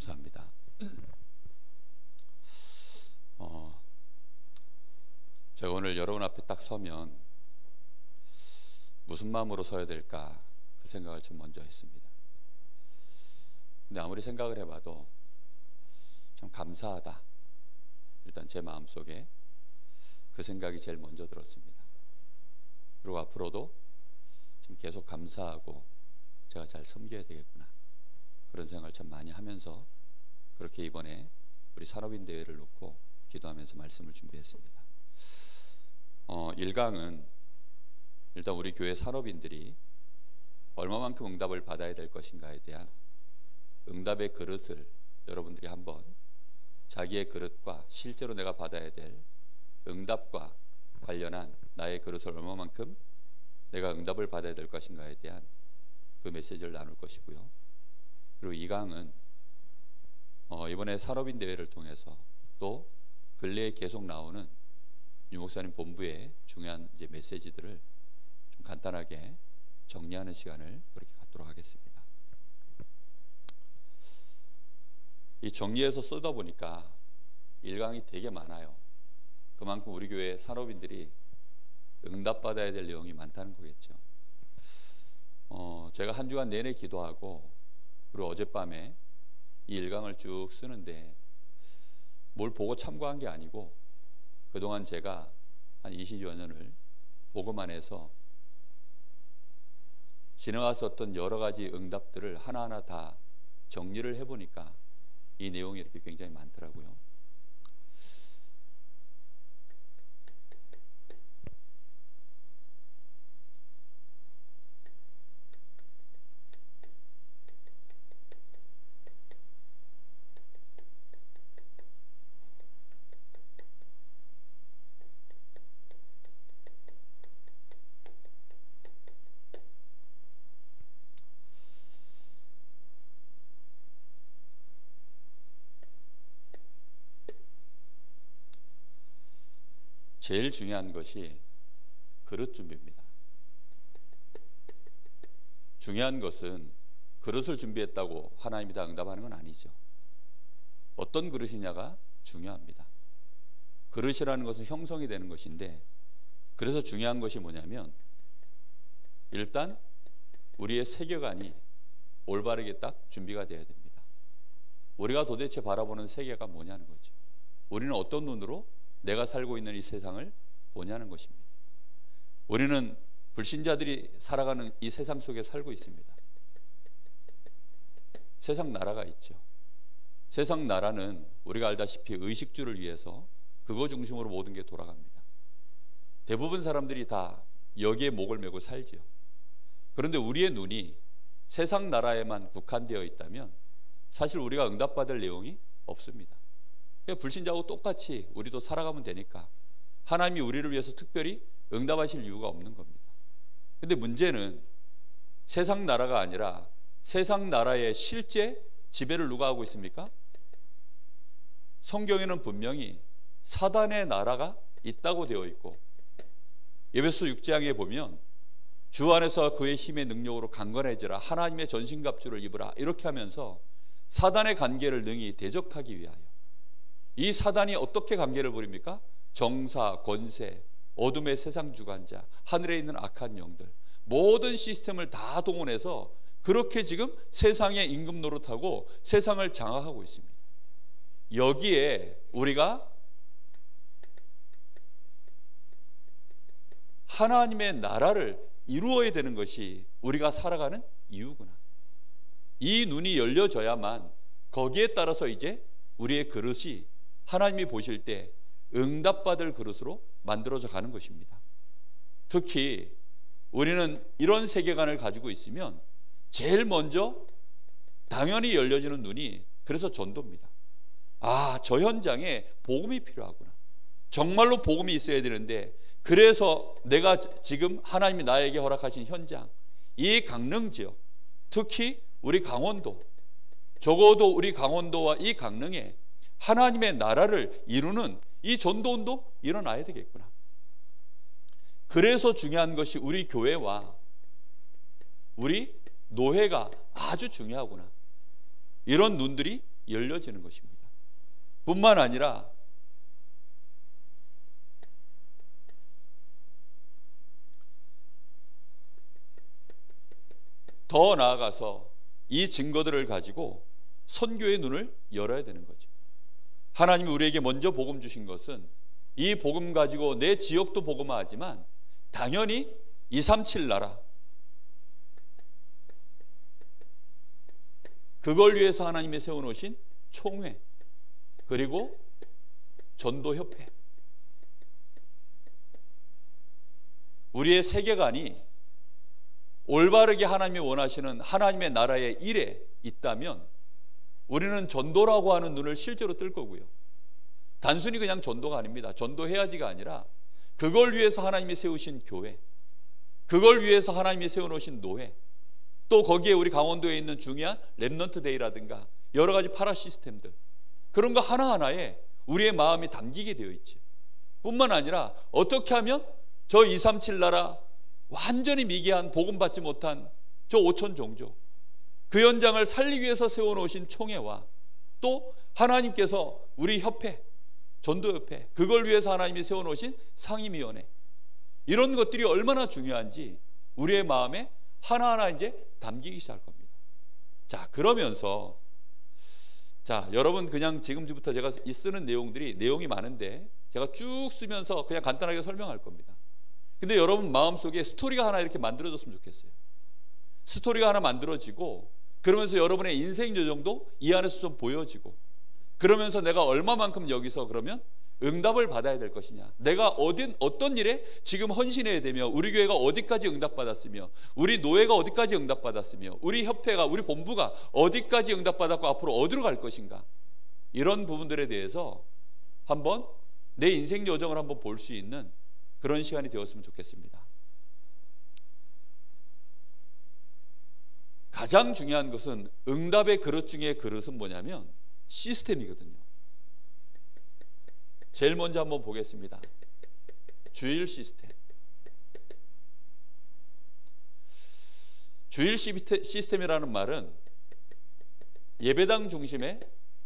감사합니다. 제가 오늘 여러분 앞에 딱 서면 무슨 마음으로 서야 될까 그 생각을 좀 먼저 했습니다. 근데 아무리 생각을 해봐도 참 감사하다, 일단 제 마음속에 그 생각이 제일 먼저 들었습니다. 그리고 앞으로도 좀 계속 감사하고 제가 잘 섬겨야 되겠구나, 그런 생각을 참 많이 하면서 그렇게 이번에 우리 산업인 대회를 놓고 기도하면서 말씀을 준비했습니다. 1강은 일단 우리 교회 산업인들이 얼마만큼 응답을 받아야 될 것인가에 대한 응답의 그릇을 여러분들이 한번 자기의 그릇과 실제로 내가 받아야 될 응답과 관련한 나의 그릇을 얼마만큼 내가 응답을 받아야 될 것인가에 대한 그 메시지를 나눌 것이고요. 그리고 2강은 이번에 산업인 대회를 통해서 또 근래에 계속 나오는 유 목사님 본부의 중요한 이제 메시지들을 좀 간단하게 정리하는 시간을 그렇게 갖도록 하겠습니다. 이 정리해서 쓰다 보니까 1강이 되게 많아요. 그만큼 우리 교회 산업인들이 응답받아야 될 내용이 많다는 거겠죠. 제가 한 주간 내내 기도하고 그리고 어젯밤에 이 1강을 쭉 쓰는데 뭘 보고 참고한 게 아니고 그동안 제가 한 20여 년을 복음 안에서 지나갔었던 여러 가지 응답들을 하나하나 다 정리를 해보니까 이 내용이 이렇게 굉장히 많더라고요. 제일 중요한 것이 그릇 준비입니다. 중요한 것은 그릇을 준비했다고 하나님이 다 응답하는 건 아니죠. 어떤 그릇이냐가 중요합니다. 그릇이라는 것은 형성이 되는 것인데, 그래서 중요한 것이 뭐냐면 일단 우리의 세계관이 올바르게 딱 준비가 되어야 됩니다. 우리가 도대체 바라보는 세계가 뭐냐는 거죠. 우리는 어떤 눈으로 내가 살고 있는 이 세상을 보냐는 것입니다. 우리는 불신자들이 살아가는 이 세상 속에 살고 있습니다. 세상 나라가 있죠. 세상 나라는 우리가 알다시피 의식주를 위해서 그거 중심으로 모든 게 돌아갑니다. 대부분 사람들이 다 여기에 목을 메고 살지요. 그런데 우리의 눈이 세상 나라에만 국한되어 있다면 사실 우리가 응답받을 내용이 없습니다. 불신자하고 똑같이 우리도 살아가면 되니까 하나님이 우리를 위해서 특별히 응답하실 이유가 없는 겁니다. 근데 문제는 세상 나라가 아니라 세상 나라의 실제 지배를 누가 하고 있습니까? 성경에는 분명히 사단의 나라가 있다고 되어 있고, 에베소 6장에 보면 주 안에서 그의 힘의 능력으로 강건해지라, 하나님의 전신갑주를 입으라, 이렇게 하면서 사단의 관계를 능히 대적하기 위하여, 이 사단이 어떻게 관계를 벌입니까? 정사, 권세, 어둠의 세상 주관자, 하늘에 있는 악한 영들, 모든 시스템을 다 동원해서 그렇게 지금 세상의 임금 노릇하고 세상을 장악하고 있습니다. 여기에 우리가 하나님의 나라를 이루어야 되는 것이 우리가 살아가는 이유구나. 이 눈이 열려져야만 거기에 따라서 이제 우리의 그릇이 하나님이 보실 때 응답받을 그릇으로 만들어져 가는 것입니다. 특히 우리는 이런 세계관을 가지고 있으면 제일 먼저 당연히 열려지는 눈이 그래서 전도입니다. 아, 저 현장에 복음이 필요하구나. 정말로 복음이 있어야 되는데, 그래서 내가 지금 하나님이 나에게 허락하신 현장, 이 강릉 지역, 특히 우리 강원도, 적어도 우리 강원도와 이 강릉에 하나님의 나라를 이루는 이 전도운동 일어나야 되겠구나. 그래서 중요한 것이 우리 교회와 우리 노회가 아주 중요하구나. 이런 눈들이 열려지는 것입니다. 뿐만 아니라 더 나아가서 이 증거들을 가지고 선교의 눈을 열어야 되는 거죠. 하나님이 우리에게 먼저 복음 주신 것은 이 복음 가지고 내 지역도 복음화하지만 당연히 237 나라, 그걸 위해서 하나님이 세워놓으신 총회, 그리고 전도협회, 우리의 세계관이 올바르게 하나님이 원하시는 하나님의 나라의 일에 있다면 우리는 전도라고 하는 눈을 실제로 뜰 거고요. 단순히 그냥 전도가 아닙니다. 전도해야지가 아니라 그걸 위해서 하나님이 세우신 교회, 그걸 위해서 하나님이 세워놓으신 노회, 또 거기에 우리 강원도에 있는 중요한 렘넌트 데이라든가 여러 가지 파라 시스템들, 그런 거 하나하나에 우리의 마음이 담기게 되어 있죠. 뿐만 아니라 어떻게 하면 저 237 나라 완전히 미개한 복음 받지 못한 저 5천 종족, 그 현장을 살리기 위해서 세워놓으신 총회와 또 하나님께서 우리 협회, 전도협회, 그걸 위해서 하나님이 세워놓으신 상임위원회, 이런 것들이 얼마나 중요한지 우리의 마음에 하나하나 이제 담기기 시작할 겁니다. 자, 그러면서 여러분 그냥 지금부터 제가 쓰는 내용이 많은데 제가 쭉 쓰면서 그냥 간단하게 설명할 겁니다. 근데 여러분 마음속에 스토리가 하나 이렇게 만들어졌으면 좋겠어요. 스토리가 하나 만들어지고 그러면서 여러분의 인생 여정도 이 안에서 좀 보여지고, 그러면서 내가 얼마만큼 여기서 그러면 응답을 받아야 될 것이냐, 내가 어떤 일에 지금 헌신해야 되며, 우리 교회가 어디까지 응답받았으며, 우리 노회가 어디까지 응답받았으며, 우리 협회가, 우리 본부가 어디까지 응답받았고 앞으로 어디로 갈 것인가, 이런 부분들에 대해서 한번 내 인생 여정을 한번 볼 수 있는 그런 시간이 되었으면 좋겠습니다. 가장 중요한 것은 응답의 그릇 중에 그릇은 뭐냐면 시스템이거든요. 제일 먼저 한번 보겠습니다. 주일 시스템. 주일 시스템이라는 말은 예배당 중심의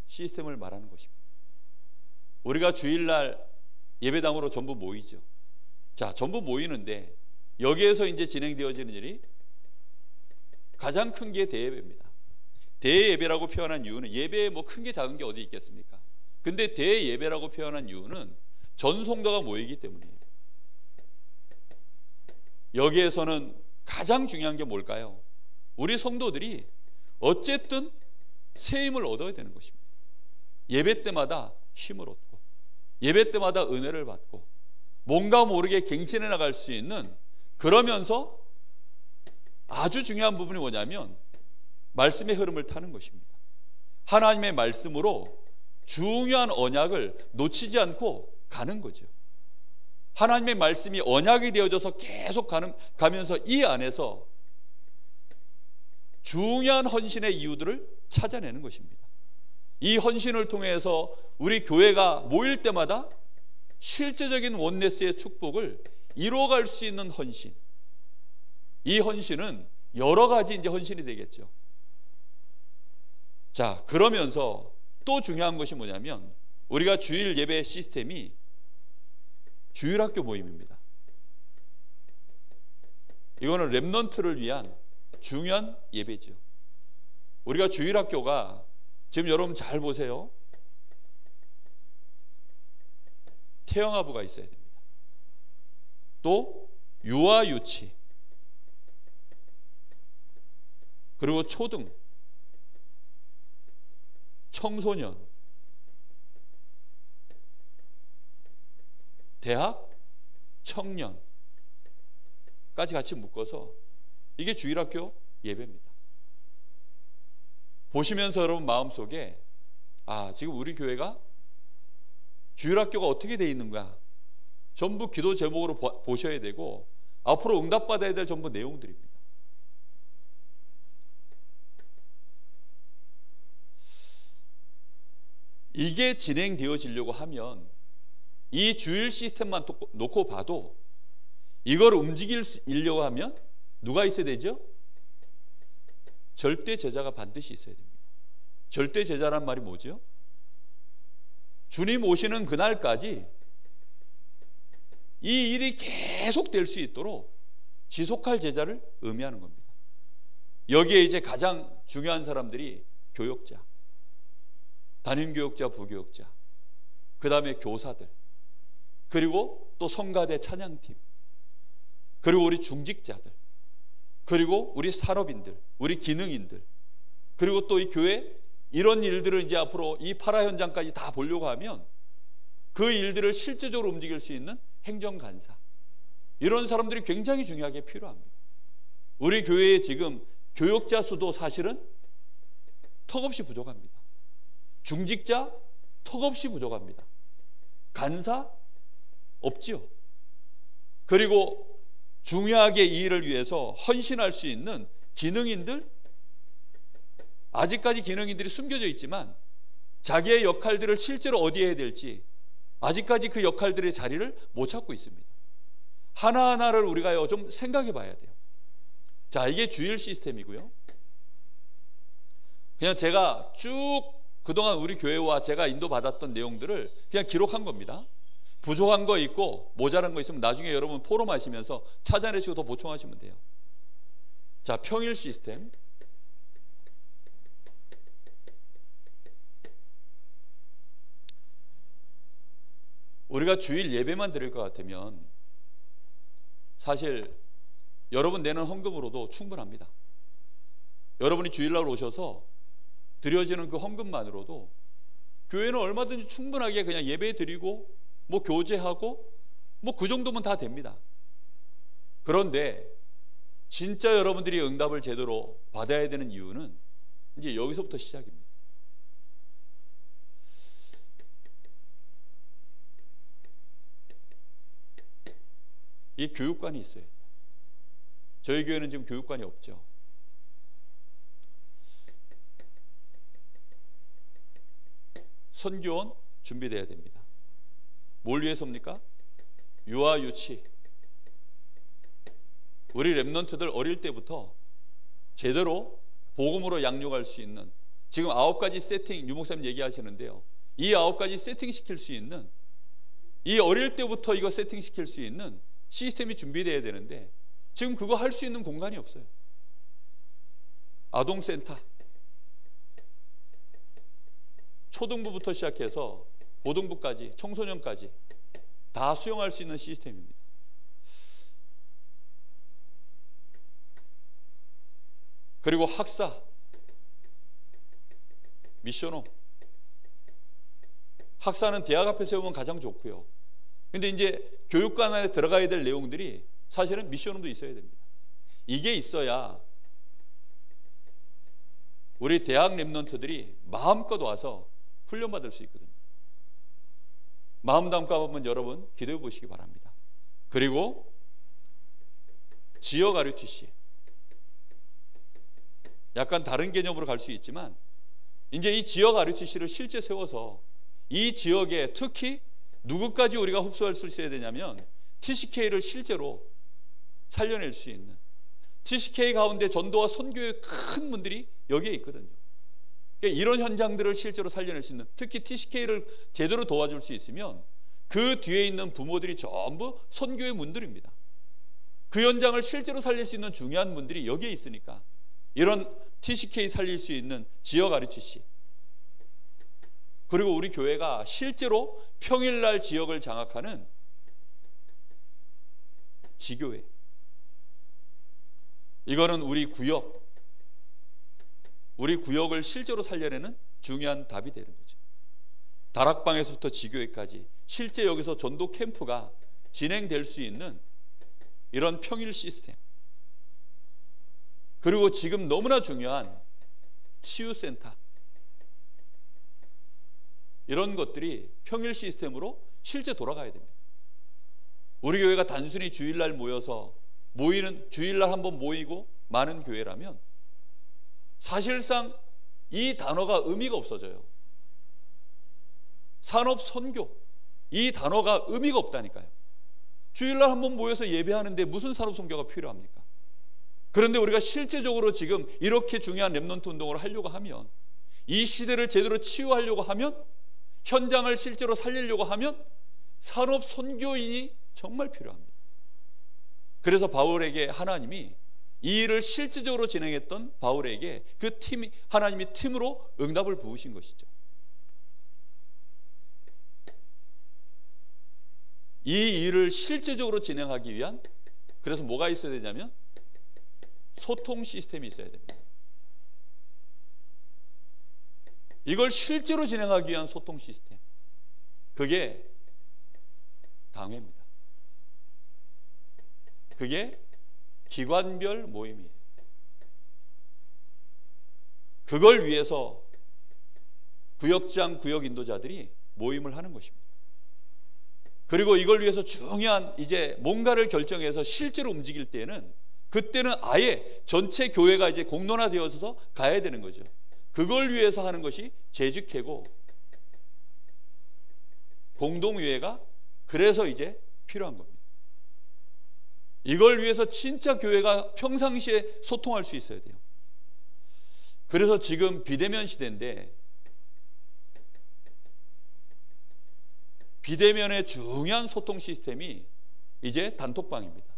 시스템을 말하는 것입니다. 우리가 주일날 예배당으로 전부 모이죠. 자, 전부 모이는데 여기에서 이제 진행되어지는 일이 가장 큰 게 대예배입니다. 대예배라고 표현한 이유는, 예배에 뭐 큰 게 작은 게 어디 있겠습니까? 근데 대예배라고 표현한 이유는 전 성도가 모이기 때문이에요. 여기에서는 가장 중요한 게 뭘까요? 우리 성도들이 어쨌든 새 힘을 얻어야 되는 것입니다. 예배 때마다 힘을 얻고, 예배 때마다 은혜를 받고, 뭔가 모르게 갱신해 나갈 수 있는, 그러면서 아주 중요한 부분이 뭐냐면 말씀의 흐름을 타는 것입니다. 하나님의 말씀으로 중요한 언약을 놓치지 않고 가는 거죠. 하나님의 말씀이 언약이 되어져서 계속 가면서 이 안에서 중요한 헌신의 이유들을 찾아내는 것입니다. 이 헌신을 통해서 우리 교회가 모일 때마다 실제적인 원네스의 축복을 이루어갈 수 있는 헌신, 이 헌신은 여러 가지 이제 헌신이 되겠죠. 자, 그러면서 또 중요한 것이 뭐냐면 우리가 주일 예배 시스템이 주일학교 모임입니다. 이거는 렘넌트를 위한 중요한 예배죠. 우리가 주일학교가 지금 여러분 잘 보세요. 태영아부가 있어야 됩니다. 또 유아 유치, 그리고 초등, 청소년, 대학, 청년까지 같이 묶어서 이게 주일학교 예배입니다. 보시면서 여러분 마음속에 지금 우리 교회가 주일학교가 어떻게 되어 있는가 전부 기도 제목으로 보셔야 되고, 앞으로 응답받아야 될 전부 내용들입니다. 이게 진행되어지려고 하면 이 주일 시스템만 놓고 봐도 이걸 움직이려고 하면 누가 있어야 되죠? 절대 제자가 반드시 있어야 됩니다. 절대 제자란 말이 뭐죠? 주님 오시는 그날까지 이 일이 계속 될 수 있도록 지속할 제자를 의미하는 겁니다. 여기에 이제 가장 중요한 사람들이 교역자, 담임교역자, 부교역자, 그 다음에 교사들, 그리고 또 성가대 찬양팀, 그리고 우리 중직자들, 그리고 우리 산업인들, 우리 기능인들, 그리고 또 이 교회 이런 일들을 이제 앞으로 이 파라 현장까지 다 보려고 하면 그 일들을 실제적으로 움직일 수 있는 행정간사, 이런 사람들이 굉장히 중요하게 필요합니다. 우리 교회에 지금 교역자 수도 사실은 턱없이 부족합니다. 중직자 턱없이 부족합니다. 간사 없지요. 그리고 중요하게 이 일을 위해서 헌신할 수 있는 기능인들, 아직까지 기능인들이 숨겨져 있지만 자기의 역할들을 실제로 어디에 해야 될지 아직까지 그 역할들의 자리를 못 찾고 있습니다. 하나하나를 우리가 좀 생각해 봐야 돼요. 자, 이게 주일 시스템이고요. 그냥 제가 쭉 그동안 우리 교회와 제가 인도받았던 내용들을 그냥 기록한 겁니다. 부족한 거 있고 모자란 거 있으면 나중에 여러분 포럼 하시면서 찾아내시고 더 보충하시면 돼요. 자, 평일 시스템. 우리가 주일 예배만 드릴 것 같으면 사실 여러분 내는 헌금으로도 충분합니다. 여러분이 주일날 오셔서 드려지는 그 헌금만으로도 교회는 얼마든지 충분하게 그냥 예배 드리고 뭐 교제하고 뭐 그 정도면 다 됩니다. 그런데 진짜 여러분들이 응답을 제대로 받아야 되는 이유는 이제 여기서부터 시작입니다. 이 교육관이 있어요. 저희 교회는 지금 교육관이 없죠. 선교원 준비돼야 됩니다. 뭘 위해서입니까? 유아 유치. 우리 렘넌트들 어릴 때부터 제대로 복음으로 양육할 수 있는, 지금 9가지 세팅 유 목사님 얘기하시는데요, 이 9가지 세팅 시킬 수 있는, 이 어릴 때부터 이거 세팅 시킬 수 있는 시스템이 준비돼야 되는데 지금 그거 할 수 있는 공간이 없어요. 아동센터, 초등부부터 시작해서 고등부까지, 청소년까지 다 수용할 수 있는 시스템입니다. 그리고 학사, 미션홈. 학사는 대학 앞에 세우면 가장 좋고요. 근데 이제 교육관 안에 들어가야 될 내용들이 사실은 미션홈도 있어야 됩니다. 이게 있어야 우리 대학 렘넌트들이 마음껏 와서 훈련받을 수 있거든요. 마음 담고 한번 여러분 기도해 보시기 바랍니다. 그리고 지역 RUTC, 약간 다른 개념으로 갈 수 있지만 이제 이 지역 RUTC를 실제 세워서 이 지역에 특히 누구까지 우리가 흡수할 수 있어야 되냐면 TCK를 실제로 살려낼 수 있는, TCK 가운데 전도와 선교의 큰 분들이 여기에 있거든요. 그러니까 이런 현장들을 실제로 살려낼 수 있는, 특히 TCK를 제대로 도와줄 수 있으면 그 뒤에 있는 부모들이 전부 선교의 문들입니다. 그 현장을 실제로 살릴 수 있는 중요한 분들이 여기에 있으니까 이런 TCK 살릴 수 있는 지역 RUTC, 그리고 우리 교회가 실제로 평일날 지역을 장악하는 지교회, 이거는 우리 구역을 실제로 살려내는 중요한 답이 되는 거죠. 다락방에서부터 지교회까지 실제 여기서 전도 캠프가 진행될 수 있는 이런 평일 시스템, 그리고 지금 너무나 중요한 치유센터, 이런 것들이 평일 시스템으로 실제 돌아가야 됩니다. 우리 교회가 단순히 주일날 모여서 주일날 한번 모이고 많은 교회라면 사실상 이 단어가 의미가 없어져요. 산업 선교, 이 단어가 의미가 없다니까요. 주일날 한번 모여서 예배하는데 무슨 산업 선교가 필요합니까? 그런데 우리가 실제적으로 지금 이렇게 중요한 렘넌트 운동을 하려고 하면 이 시대를 제대로 치유하려고 하면, 현장을 실제로 살리려고 하면 산업 선교인이 정말 필요합니다. 그래서 바울에게 하나님이 이 일을 실질적으로 진행했던 바울에게 그 팀이, 하나님이 팀으로 응답을 부으신 것이죠. 이 일을 실질적으로 진행하기 위한, 그래서 뭐가 있어야 되냐면 소통 시스템이 있어야 됩니다. 이걸 실제로 진행하기 위한 소통 시스템, 그게 당회입니다. 그게 기관별 모임이에요. 그걸 위해서 구역장, 구역 인도자들이 모임을 하는 것입니다. 그리고 이걸 위해서 중요한 이제 뭔가를 결정해서 실제로 움직일 때는, 그때는 아예 전체 교회가 이제 공론화되어서 가야 되는 거죠. 그걸 위해서 하는 것이 재직회고 공동위회가 그래서 이제 필요한 겁니다. 이걸 위해서 진짜 교회가 평상시에 소통할 수 있어야 돼요. 그래서 지금 비대면 시대인데, 비대면의 중요한 소통 시스템이 이제 단톡방입니다.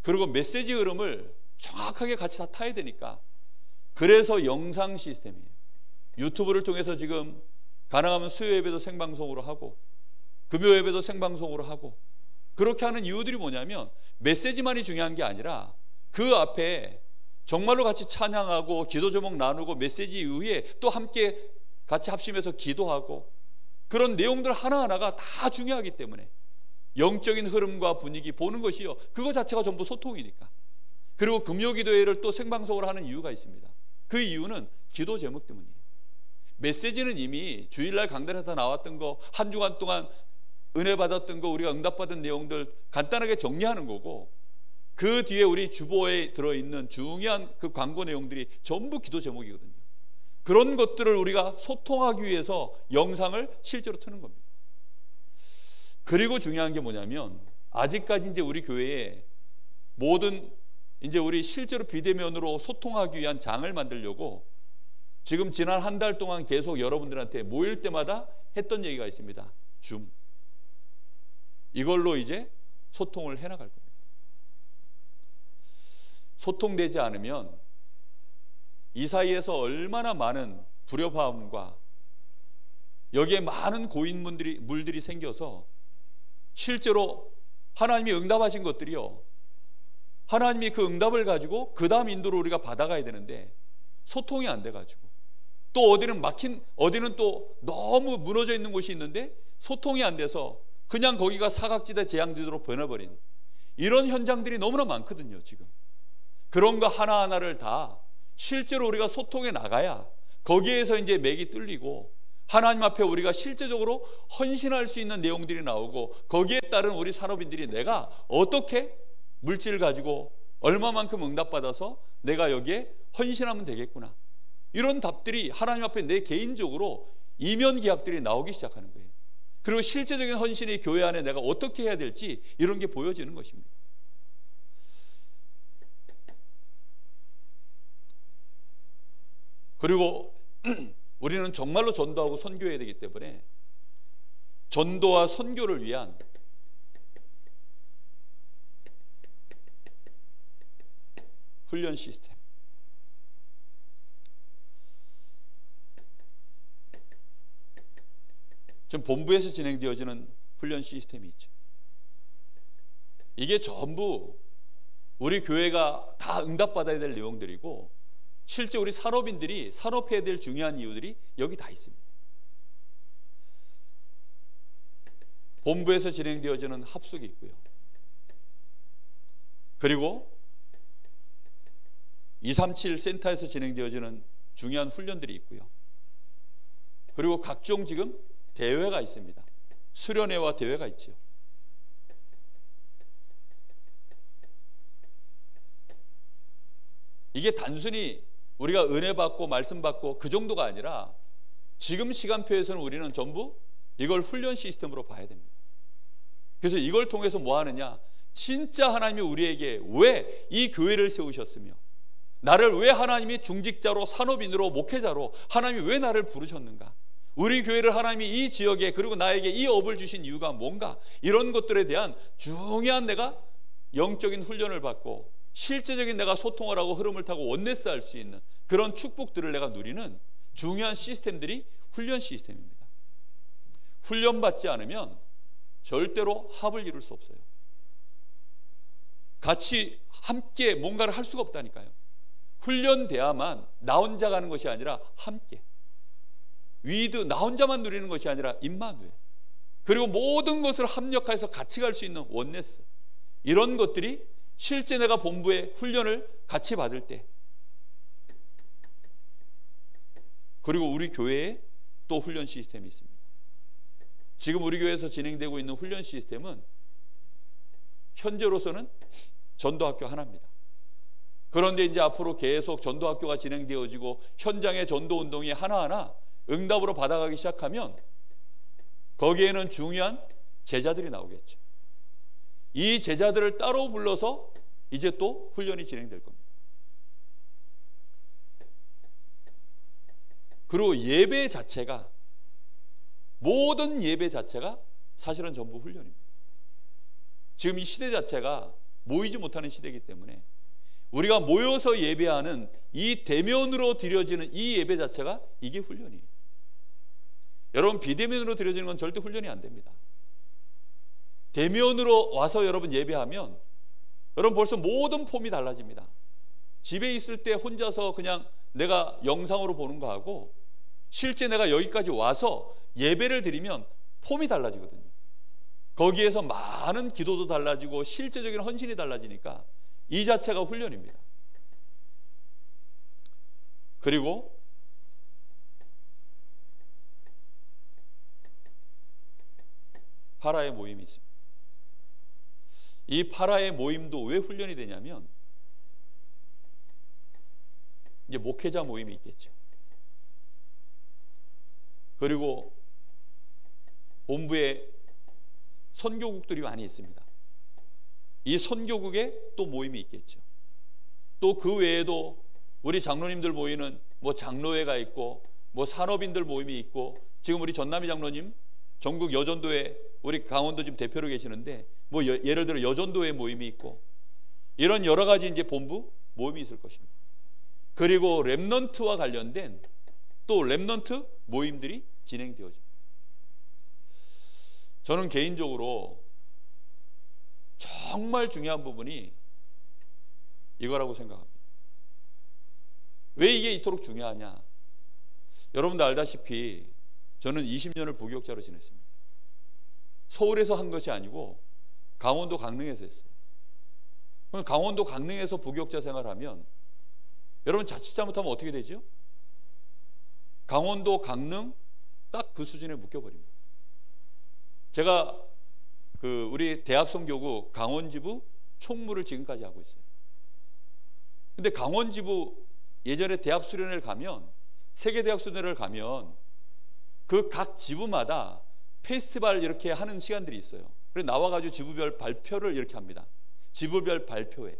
그리고 메시지 흐름을 정확하게 같이 다 타야 되니까, 그래서 영상 시스템이에요. 유튜브를 통해서 지금 가능하면 수요 예배도 생방송으로 하고 금요 예배도 생방송으로 하고, 그렇게 하는 이유들이 뭐냐면 메시지만이 중요한 게 아니라 그 앞에 정말로 같이 찬양하고 기도 제목 나누고 메시지 이후에 또 함께 같이 합심해서 기도하고, 그런 내용들 하나하나가 다 중요하기 때문에 영적인 흐름과 분위기 보는 것이요, 그거 자체가 전부 소통이니까. 그리고 금요 기도회를 또 생방송으로 하는 이유가 있습니다. 그 이유는 기도 제목 때문이에요. 메시지는 이미 주일날 강단에서 다 나왔던 거, 한 주간 동안 은혜 받았던 거, 우리가 응답받은 내용들 간단하게 정리하는 거고, 그 뒤에 우리 주보에 들어있는 중요한 그 광고 내용들이 전부 기도 제목이거든요. 그런 것들을 우리가 소통하기 위해서 영상을 실제로 트는 겁니다. 그리고 중요한 게 뭐냐면, 아직까지 이제 우리 교회에 모든 이제 우리 실제로 비대면으로 소통하기 위한 장을 만들려고 지금 지난 한 달 동안 계속 여러분들한테 모일 때마다 했던 얘기가 있습니다. 줌. 이걸로 이제 소통을 해나갈 겁니다. 소통되지 않으면 이 사이에서 얼마나 많은 불협화음과 여기에 많은 고인물들이 생겨서 실제로 하나님이 응답하신 것들이요, 하나님이 그 응답을 가지고 그 다음 인도를 우리가 받아가야 되는데 소통이 안 돼가지고, 또 어디는 또 너무 무너져 있는 곳이 있는데 소통이 안 돼서 그냥 거기가 사각지대 재앙지대로 변해버린 이런 현장들이 너무나 많거든요. 지금 그런 거 하나하나를 다 실제로 우리가 소통해 나가야 거기에서 이제 맥이 뚫리고 하나님 앞에 우리가 실제적으로 헌신할 수 있는 내용들이 나오고, 거기에 따른 우리 산업인들이 내가 어떻게 물질을 가지고 얼마만큼 응답받아서 내가 여기에 헌신하면 되겠구나, 이런 답들이 하나님 앞에 내 개인적으로 이면 계약들이 나오기 시작하는 거예요. 그리고 실제적인 헌신이 교회 안에 내가 어떻게 해야 될지 이런 게 보여지는 것입니다. 그리고 우리는 정말로 전도하고 선교해야 되기 때문에 전도와 선교를 위한 훈련 시스템, 지금 본부에서 진행되어지는 훈련 시스템이 있죠. 이게 전부 우리 교회가 다 응답받아야 될 내용들이고, 실제 우리 산업인들이 산업해야 될 중요한 이유들이 여기 다 있습니다. 본부에서 진행되어지는 합숙이 있고요, 그리고 237 센터에서 진행되어지는 중요한 훈련들이 있고요, 그리고 각종 지금 대회가 있습니다. 수련회와 대회가 있죠. 이게 단순히 우리가 은혜 받고 말씀 받고 그 정도가 아니라 지금 시간표에서는 우리는 전부 이걸 훈련 시스템으로 봐야 됩니다. 그래서 이걸 통해서 뭐 하느냐, 진짜 하나님이 우리에게 왜 이 교회를 세우셨으며 나를 왜 하나님이 중직자로 산업인으로 목회자로 하나님이 왜 나를 부르셨는가, 우리 교회를 하나님이 이 지역에 그리고 나에게 이 업을 주신 이유가 뭔가, 이런 것들에 대한 중요한 내가 영적인 훈련을 받고 실제적인 내가 소통을 하고 흐름을 타고 원네스 할 수 있는 그런 축복들을 내가 누리는 중요한 시스템들이 훈련 시스템입니다. 훈련받지 않으면 절대로 합을 이룰 수 없어요. 같이 함께 뭔가를 할 수가 없다니까요. 훈련돼야만 나 혼자 가는 것이 아니라 함께, 위드, 나 혼자만 누리는 것이 아니라 임마누엘, 그리고 모든 것을 합력해서 같이 갈 수 있는 원네스, 이런 것들이 실제 내가 본부의 훈련을 같이 받을 때, 그리고 우리 교회에 또 훈련 시스템이 있습니다. 지금 우리 교회에서 진행되고 있는 훈련 시스템은 현재로서는 전도학교 하나입니다. 그런데 이제 앞으로 계속 전도학교가 진행되어지고 현장의 전도운동이 하나하나 응답으로 받아가기 시작하면 거기에는 중요한 제자들이 나오겠죠. 이 제자들을 따로 불러서 이제 또 훈련이 진행될 겁니다. 그리고 예배 자체가, 모든 예배 자체가 사실은 전부 훈련입니다. 지금 이 시대 자체가 모이지 못하는 시대이기 때문에 우리가 모여서 예배하는 이 대면으로 드려지는 이 예배 자체가 이게 훈련이에요. 여러분, 비대면으로 드려지는 건 절대 훈련이 안 됩니다. 대면으로 와서 여러분 예배하면 여러분 벌써 모든 폼이 달라집니다. 집에 있을 때 혼자서 그냥 내가 영상으로 보는 거하고 실제 내가 여기까지 와서 예배를 드리면 폼이 달라지거든요. 거기에서 많은 기도도 달라지고 실제적인 헌신이 달라지니까 이 자체가 훈련입니다. 그리고 파라의 모임이 있습니다. 이 파라의 모임도 왜 훈련이 되냐면 이제 목회자 모임이 있겠죠. 그리고 본부에 선교국들이 많이 있습니다. 이 선교국에 또 모임이 있겠죠. 또 그 외에도 우리 장로님들 모이는 뭐 장로회가 있고 뭐 산업인들 모임이 있고, 지금 우리 전남희 장로님 전국 여전도회 우리 강원도 지금 대표로 계시는데 뭐 예를 들어 여전도회 모임이 있고, 이런 여러 가지 이제 본부 모임이 있을 것입니다. 그리고 렘넌트와 관련된 또 렘넌트 모임들이 진행되어집니다. 저는 개인적으로 정말 중요한 부분이 이거라고 생각합니다. 왜 이게 이토록 중요하냐? 여러분도 알다시피 저는 20년을 부교육자로 지냈습니다. 서울에서 한 것이 아니고 강원도 강릉에서 했어요. 그럼 강원도 강릉에서 부교육자 생활하면 여러분 자칫 잘못하면 어떻게 되죠? 강원도 강릉 딱 그 수준에 묶여버립니다. 제가 우리 대학성교구 강원지부 총무를 지금까지 하고 있어요. 근데 강원지부 예전에 대학 수련회를 가면, 세계대학 수련회를 가면 그 각 지부마다 페스티벌 이렇게 하는 시간들이 있어요. 그래서 나와가지고 지부별 발표를 이렇게 합니다. 지부별 발표회.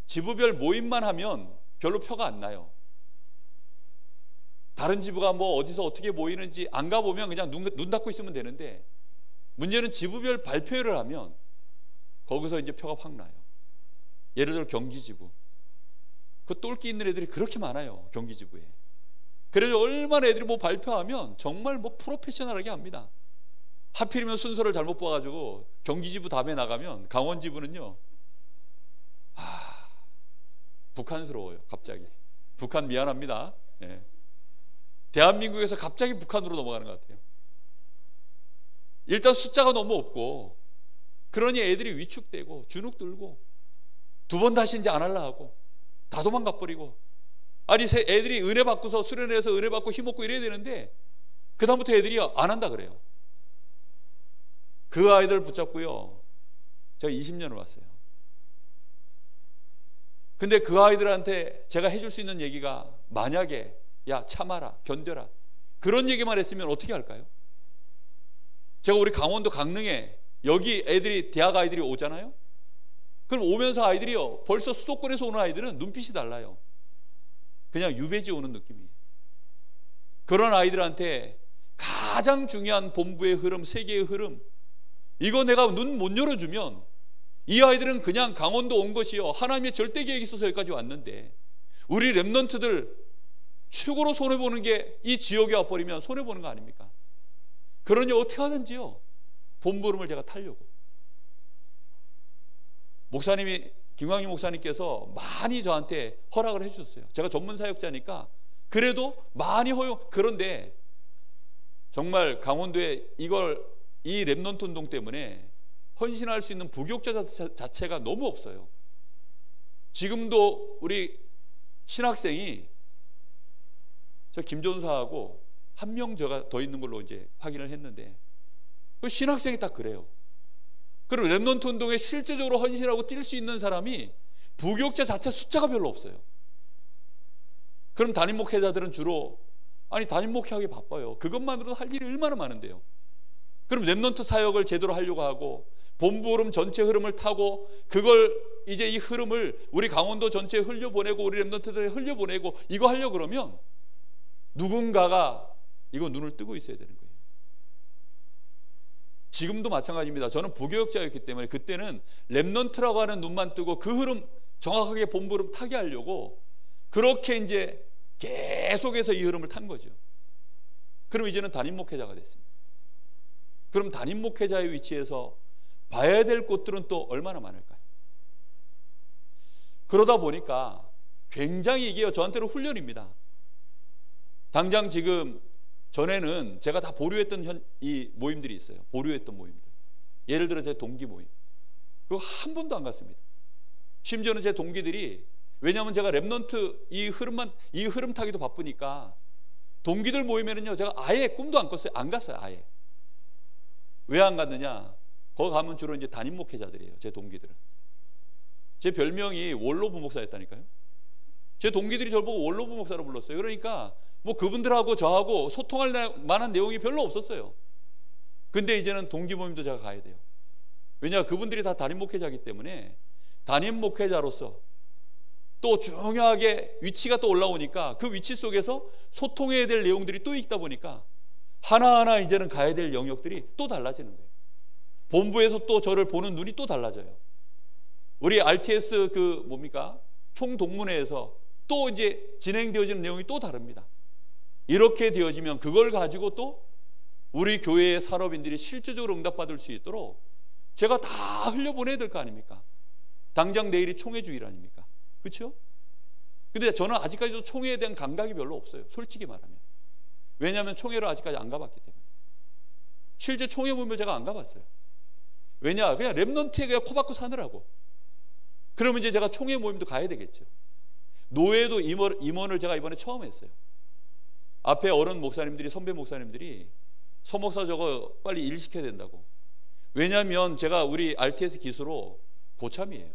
지부별 모임만 하면 별로 표가 안 나요. 다른 지부가 뭐 어디서 어떻게 모이는지 안 가보면 그냥 눈 닫고 있으면 되는데, 문제는 지부별 발표회를 하면 거기서 이제 표가 확 나요. 예를 들어 경기지부, 그 똘끼 있는 애들이 그렇게 많아요. 경기지부에. 그래서 얼마나 애들이 뭐 발표하면 정말 뭐 프로페셔널하게 합니다. 하필이면 순서를 잘못 봐가지고 경기지부 다음에 나가면 강원지부는요, 북한스러워요. 갑자기 북한 미안합니다. 네. 대한민국에서 갑자기 북한으로 넘어가는 것 같아요. 일단 숫자가 너무 없고, 그러니 애들이 위축되고 주눅 들고 두 번 다시 이제 안 하려 하고 다 도망가 버리고, 아니 애들이 은혜 받고서 수련회에서 은혜 받고 힘없고 이래야 되는데 그 다음부터 애들이 안 한다 그래요. 그 아이들 붙잡고요, 제가 20년을 왔어요. 근데 그 아이들한테 제가 해줄 수 있는 얘기가, 만약에 야 참아라, 견뎌라, 그런 얘기만 했으면 어떻게 할까요? 제가 우리 강원도 강릉에 여기 애들이 대학 아이들이 오잖아요. 그럼 오면서 아이들이요, 벌써 수도권에서 오는 아이들은 눈빛이 달라요. 그냥 유배지 오는 느낌이에요. 그런 아이들한테 가장 중요한 본부의 흐름, 세계의 흐름, 이거 내가 눈 못 열어주면 이 아이들은 그냥 강원도 온 것이요, 하나님의 절대 계획이 있어서 여기까지 왔는데, 우리 렘넌트들 최고로 손해보는 게 이 지역에 와버리면 손해보는 거 아닙니까? 그러니 어떻게 하든지요, 본부 흐름을 제가 타려고. 목사님이, 김광희 목사님께서 많이 저한테 허락을 해주셨어요. 제가 전문 사역자니까 그래도 많이 허용. 그런데 정말 강원도에 이 렘넌트 운동 때문에 헌신할 수 있는 부교육자 자체가 너무 없어요. 지금도 우리 신학생이 저 김전사하고 한 명 제가 더 있는 걸로 이제 확인을 했는데, 그 신학생이 딱 그래요. 그리고 렘넌트 운동에 실제적으로 헌신하고 뛸 수 있는 사람이 부교육자 자체 숫자가 별로 없어요. 그럼 담임 목회자들은 주로, 아니 담임 목회하기 바빠요. 그것만으로도 할 일이 얼마나 많은데요. 그럼 렘넌트 사역을 제대로 하려고 하고 본부 흐름 전체 흐름을 타고, 그걸 이제 이 흐름을 우리 강원도 전체에 흘려보내고 우리 렘넌트들에 흘려보내고 이거 하려고 그러면 누군가가 이거 눈을 뜨고 있어야 되는 거예요. 지금도 마찬가지입니다. 저는 부교육자였기 때문에 그때는 렘넌트라고 하는 눈만 뜨고 그 흐름 정확하게 본부 흐름 타게 하려고 그렇게 이제 계속해서 이 흐름을 탄 거죠. 그럼 이제는 담임 목회자가 됐습니다. 그럼 담임 목회자의 위치에서 봐야 될 곳들은 또 얼마나 많을까요? 그러다 보니까 굉장히 이게 저한테는 훈련입니다. 당장 지금 전에는 제가 다 보류했던 이 모임들이 있어요. 보류했던 모임들. 예를 들어 제 동기 모임. 그거 한 번도 안 갔습니다. 심지어는 제 동기들이, 왜냐하면 제가 렘넌트 이 흐름 타기도 바쁘니까 동기들 모임에는요, 제가 아예 꿈도 안 꿨어요. 안 갔어요, 아예. 왜 안 갔느냐? 거기 가면 주로 이제 담임 목회자들이에요, 제 동기들은. 제 별명이 원로부 목사였다니까요. 제 동기들이 저를 보고 원로부 목사로 불렀어요. 그러니까 뭐 그분들하고 저하고 소통할 만한 내용이 별로 없었어요. 근데 이제는 동기 모임도 제가 가야 돼요. 왜냐, 그분들이 다 담임 목회자이기 때문에 담임 목회자로서 또 중요하게 위치가 또 올라오니까 그 위치 속에서 소통해야 될 내용들이 또 있다 보니까 하나하나 이제는 가야 될 영역들이 또 달라지는 거예요. 본부에서 또 저를 보는 눈이 또 달라져요. 우리 RTS 총동문회에서 또 이제 진행되어지는 내용이 또 다릅니다. 이렇게 되어지면 그걸 가지고 또 우리 교회의 산업인들이 실질적으로 응답받을 수 있도록 제가 다 흘려보내야 될 거 아닙니까? 당장 내일이 총회주일 아닙니까? 그렇죠? 근데 저는 아직까지도 총회에 대한 감각이 별로 없어요, 솔직히 말하면. 왜냐하면 총회를 아직까지 안 가봤기 때문에. 실제 총회 모임을 제가 안 가봤어요. 왜냐, 그냥 렘넌트에 그냥 코박고 사느라고. 그러면 이제 제가 총회 모임도 가야 되겠죠. 노예도 임원을 제가 이번에 처음 했어요. 앞에 어른 목사님들이, 선배 목사님들이 서목사 저거 빨리 일 시켜야 된다고. 왜냐하면 제가 우리 RTS 기수로 고참이에요.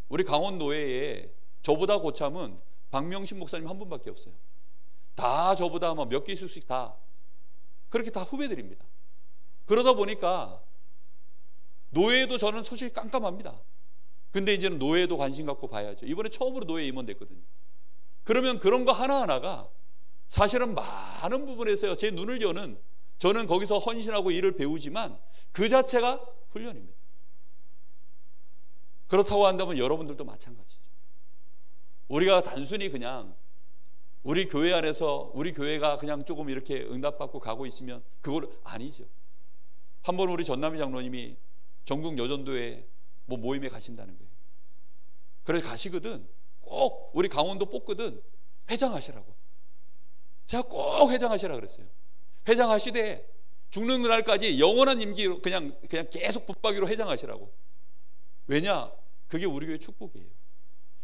우리 강원 노예에 저보다 고참은 박명신 목사님 한 분밖에 없어요. 다 저보다 몇 기수씩 다 그렇게 다 후배들입니다. 그러다 보니까 노예도 저는 솔직히 깜깜합니다. 근데 이제는 노예도 관심 갖고 봐야죠. 이번에 처음으로 노예 임원 됐거든요. 그러면 그런 거 하나하나가 사실은 많은 부분에서요, 제 눈을 여는, 저는 거기서 헌신하고 일을 배우지만 그 자체가 훈련입니다. 그렇다고 한다면 여러분들도 마찬가지죠. 우리가 단순히 그냥 우리 교회 안에서 우리 교회가 그냥 조금 이렇게 응답받고 가고 있으면 그걸 아니죠. 한번 우리 전남희 장로님이 전국 여전도회 모임에 가신다는 거예요. 그래서 가시거든 꼭 우리 강원도 뽑거든 회장하시라고. 제가 꼭 회장하시라 그랬어요. 회장하시되 죽는 날까지 영원한 임기 그냥 계속 붙박이로 회장하시라고. 왜냐? 그게 우리 교회 축복이에요.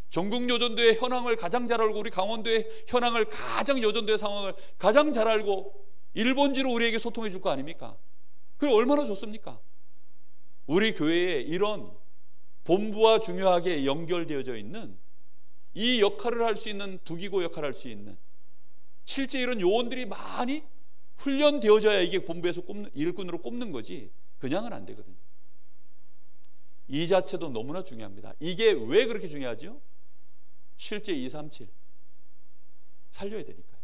전국 여전도의 현황을 가장 잘 알고, 우리 강원도의 현황을 가장, 여전도의 상황을 가장 잘 알고 일본지로 우리에게 소통해 줄 거 아닙니까? 그게 얼마나 좋습니까? 우리 교회에 이런 본부와 중요하게 연결되어져 있는 이 역할을 할 수 있는, 두기고 역할을 할 수 있는 실제 이런 요원들이 많이 훈련되어져야 이게 본부에서 일꾼으로 꼽는 거지. 그냥은 안 되거든요. 이 자체도 너무나 중요합니다. 이게 왜 그렇게 중요하죠? 실제 237 살려야 되니까요.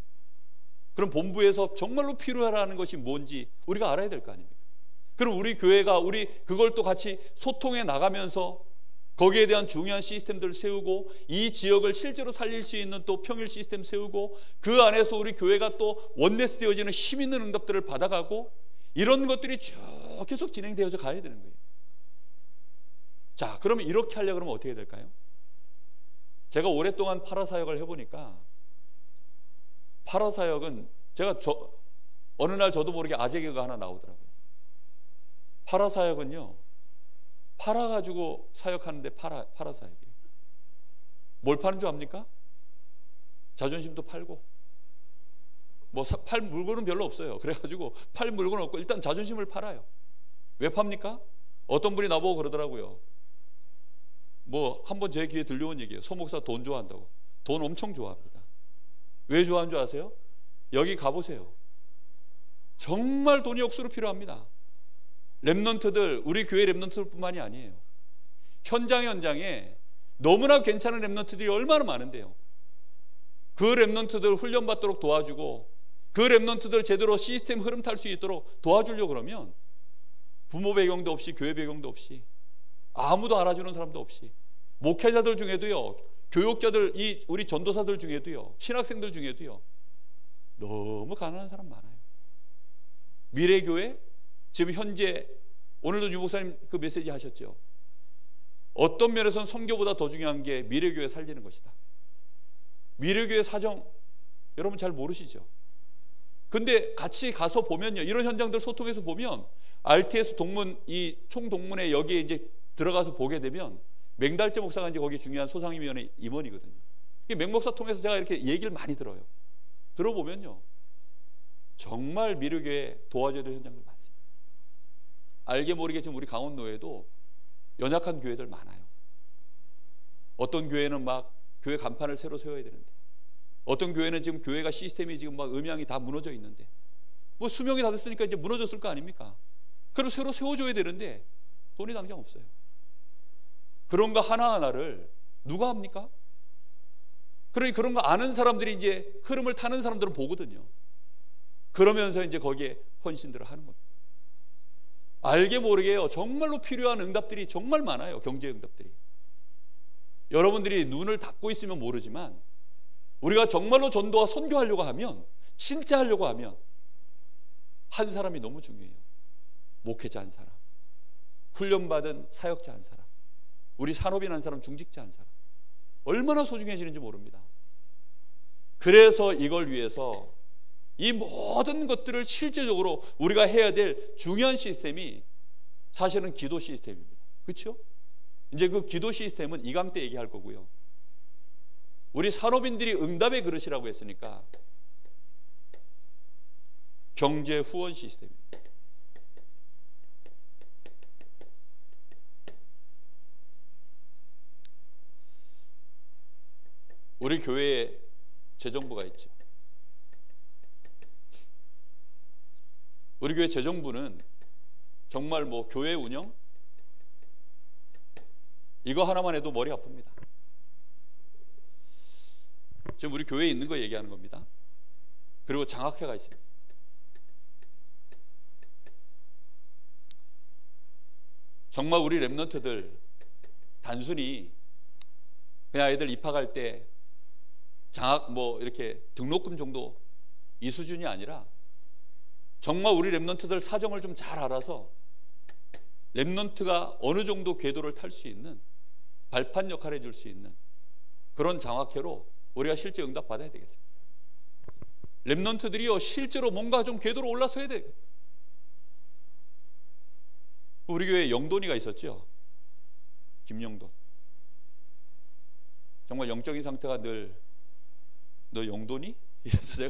그럼 본부에서 정말로 필요하라는 것이 뭔지 우리가 알아야 될 거 아닙니까? 그럼 우리 교회가 그걸 또 같이 소통해 나가면서 거기에 대한 중요한 시스템들을 세우고 이 지역을 실제로 살릴 수 있는 또 평일 시스템 세우고 그 안에서 우리 교회가 또 원네스 되어지는 힘 있는 응답들을 받아가고 이런 것들이 쭉 계속 진행되어져 가야 되는 거예요. 자, 그러면 이렇게 하려고 그러면 어떻게 될까요? 제가 오랫동안 파라사역을 해보니까 파라사역은 어느 날 저도 모르게 아재 개그가 하나 나오더라고요. 파라사역은요, 팔아가지고 사역하는데 파라사역이에요. 뭘 파는 줄 압니까? 자존심도 팔고 팔 물건은 별로 없어요. 그래가지고 팔 물건은 없고 일단 자존심을 팔아요. 왜 팝니까? 어떤 분이 나보고 그러더라고요. 한번 제 귀에 들려온 얘기예요. 소 목사 돈 좋아한다고. 돈 엄청 좋아합니다. 왜 좋아하는 줄 아세요? 여기 가보세요. 정말 돈이 억수로 필요합니다. 랩넌트들, 우리 교회 랩넌트들뿐만이 아니에요. 현장에 너무나 괜찮은 랩넌트들이 얼마나 많은데요. 그 랩넌트들 훈련받도록 도와주고 그 랩넌트들 제대로 시스템 흐름 탈 수 있도록 도와주려고 그러면 부모 배경도 없이 교회 배경도 없이 아무도 알아주는 사람도 없이 목회자들 중에도요, 교육자들, 우리 전도사들 중에도요, 신학생들 중에도요 너무 가난한 사람 많아요. 미래교회 지금 현재 오늘도 유 목사님 그 메시지 하셨죠. 어떤 면에서는 선교보다 더 중요한 게 미래교회 살리는 것이다. 미래교회 사정 여러분 잘 모르시죠? 근데 같이 가서 보면요, 이런 현장들 소통해서 보면 RTS 동문, 이 총동문회 여기에 이제 들어가서 보게 되면 맹달재 목사가 이제 거기 중요한 소상임위원회 임원이거든요. 맹목사 통해서 제가 이렇게 얘기를 많이 들어요. 들어보면요, 정말 미래교회 도와줘야 될 현장들 많습니다. 알게 모르게 지금 우리 강원노에도 연약한 교회들 많아요. 어떤 교회는 막 교회 간판을 새로 세워야 되는데, 어떤 교회는 지금 교회가 시스템이 지금 막 음향이 다 무너져 있는데, 수명이 다 됐으니까 이제 무너졌을 거 아닙니까? 그럼 새로 세워줘야 되는데 돈이 당장 없어요. 그런 거 하나하나를 누가 합니까? 그러니 그런 거 아는 사람들이 이제 흐름을 타는 사람들은 보거든요. 그러면서 이제 거기에 헌신들을 하는 겁니다. 알게 모르게요, 정말로 필요한 응답들이 정말 많아요. 경제 응답들이. 여러분들이 눈을 닫고 있으면 모르지만 우리가 정말로 전도와 선교하려고 하면, 진짜 하려고 하면 한 사람이 너무 중요해요. 목회자 한 사람, 훈련받은 사역자 한 사람, 우리 산업인 한 사람, 중직자 한 사람, 얼마나 소중해지는지 모릅니다. 그래서 이걸 위해서 이 모든 것들을 실제적으로 우리가 해야 될 중요한 시스템이 사실은 기도 시스템입니다. 그렇죠? 이제 그 기도 시스템은 이 강 때 얘기할 거고요. 우리 산업인들이 응답의 그릇이라고 했으니까 경제 후원 시스템입니다. 우리 교회에 재정부가 있죠. 우리 교회 재정부는 정말 교회 운영 이거 하나만 해도 머리 아픕니다. 지금 우리 교회에 있는 거 얘기하는 겁니다. 그리고 장학회가 있습니다. 정말 우리 랩런트들 단순히 그냥 애들 입학할 때 장학 이렇게 등록금 정도 이 수준이 아니라 정말 우리 랩런트들 사정을 좀 잘 알아서 랩런트가 어느 정도 궤도를 탈 수 있는 발판 역할을 해줄 수 있는 그런 장학회로 우리가 실제 응답 받아야 되겠습니다. 랩런트들이요 실제로 뭔가 좀 궤도로 올라서야 돼. 우리 교회에 영돈이가 있었죠. 김영돈. 정말 영적인 상태가 늘 너 영돈이? 이래서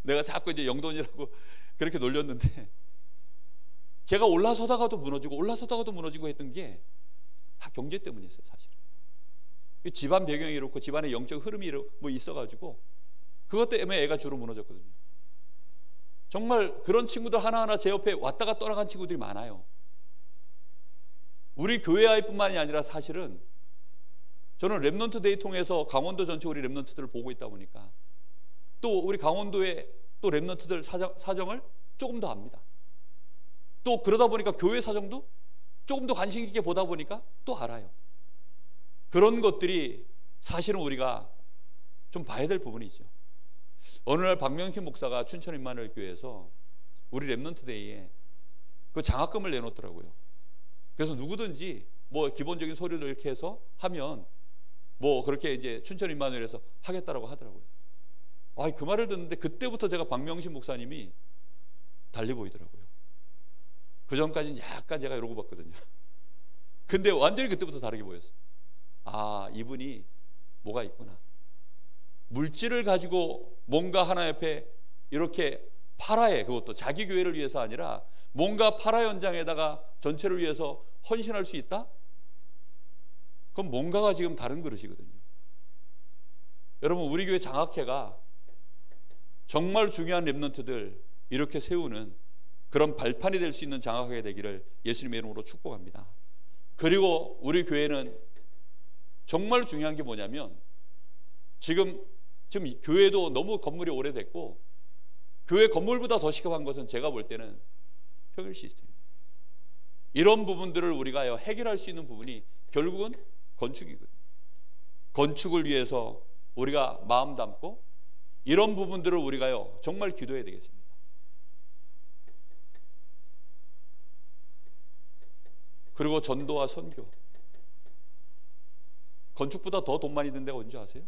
내가 자꾸 이제 영돈이라고 그렇게 놀렸는데 걔가 올라서다가도 무너지고 했던 게 다 경제 때문이었어요. 사실은 집안 배경이 이렇고 집안의 영적 흐름이 있어가지고 그것 때문에 애가 주로 무너졌거든요. 정말 그런 친구들 하나하나 제 옆에 왔다가 떠나간 친구들이 많아요. 우리 교회 아이뿐만이 아니라 사실은 저는 렘넌트 데이 통해서 강원도 전체 우리 렘넌트들을 보고 있다 보니까 또 우리 강원도의 또 렘넌트들 사정을 조금 더 압니다. 또 그러다 보니까 교회 사정도 조금 더 관심 있게 보다 보니까 또 알아요. 그런 것들이 사실은 우리가 좀 봐야 될 부분이죠. 어느 날 박명신 목사가 춘천 임마누엘 교회에서 우리 렘넌트 데이에 그 장학금을 내놓더라고요. 그래서 누구든지 뭐 기본적인 서류를 이렇게 해서 하면 뭐 그렇게 이제 춘천 임마누엘에서 하겠다라고 하더라고요. 그 말을 듣는데 그때부터 제가 박명신 목사님이 달리 보이더라고요. 그 전까지는 약간 제가 이러고 봤거든요. 근데 완전히 그때부터 다르게 보였어요. 이분이 뭐가 있구나. 물질을 가지고 뭔가 하나 옆에 이렇게 파라에, 그것도 자기 교회를 위해서 아니라 뭔가 파라 현장에다가 전체를 위해서 헌신할 수 있다? 그럼 뭔가가 지금 다른 그릇이거든요. 여러분, 우리 교회 장학회가 정말 중요한 렘넌트들 이렇게 세우는 그런 발판이 될 수 있는 장학회가 되기를 예수님의 이름으로 축복합니다. 그리고 우리 교회는 정말 중요한 게 뭐냐면 지금 교회도 너무 건물이 오래됐고 교회 건물보다 더 시급한 것은 제가 볼 때는 평일 시스템입니다. 이런 부분들을 우리가 해결할 수 있는 부분이 결국은 건축이거든요. 건축을 위해서 우리가 마음 담고 이런 부분들을 우리가 정말 기도해야 되겠습니다. 그리고 전도와 선교. 건축보다 더 돈 많이 든 데가 뭔지 아세요?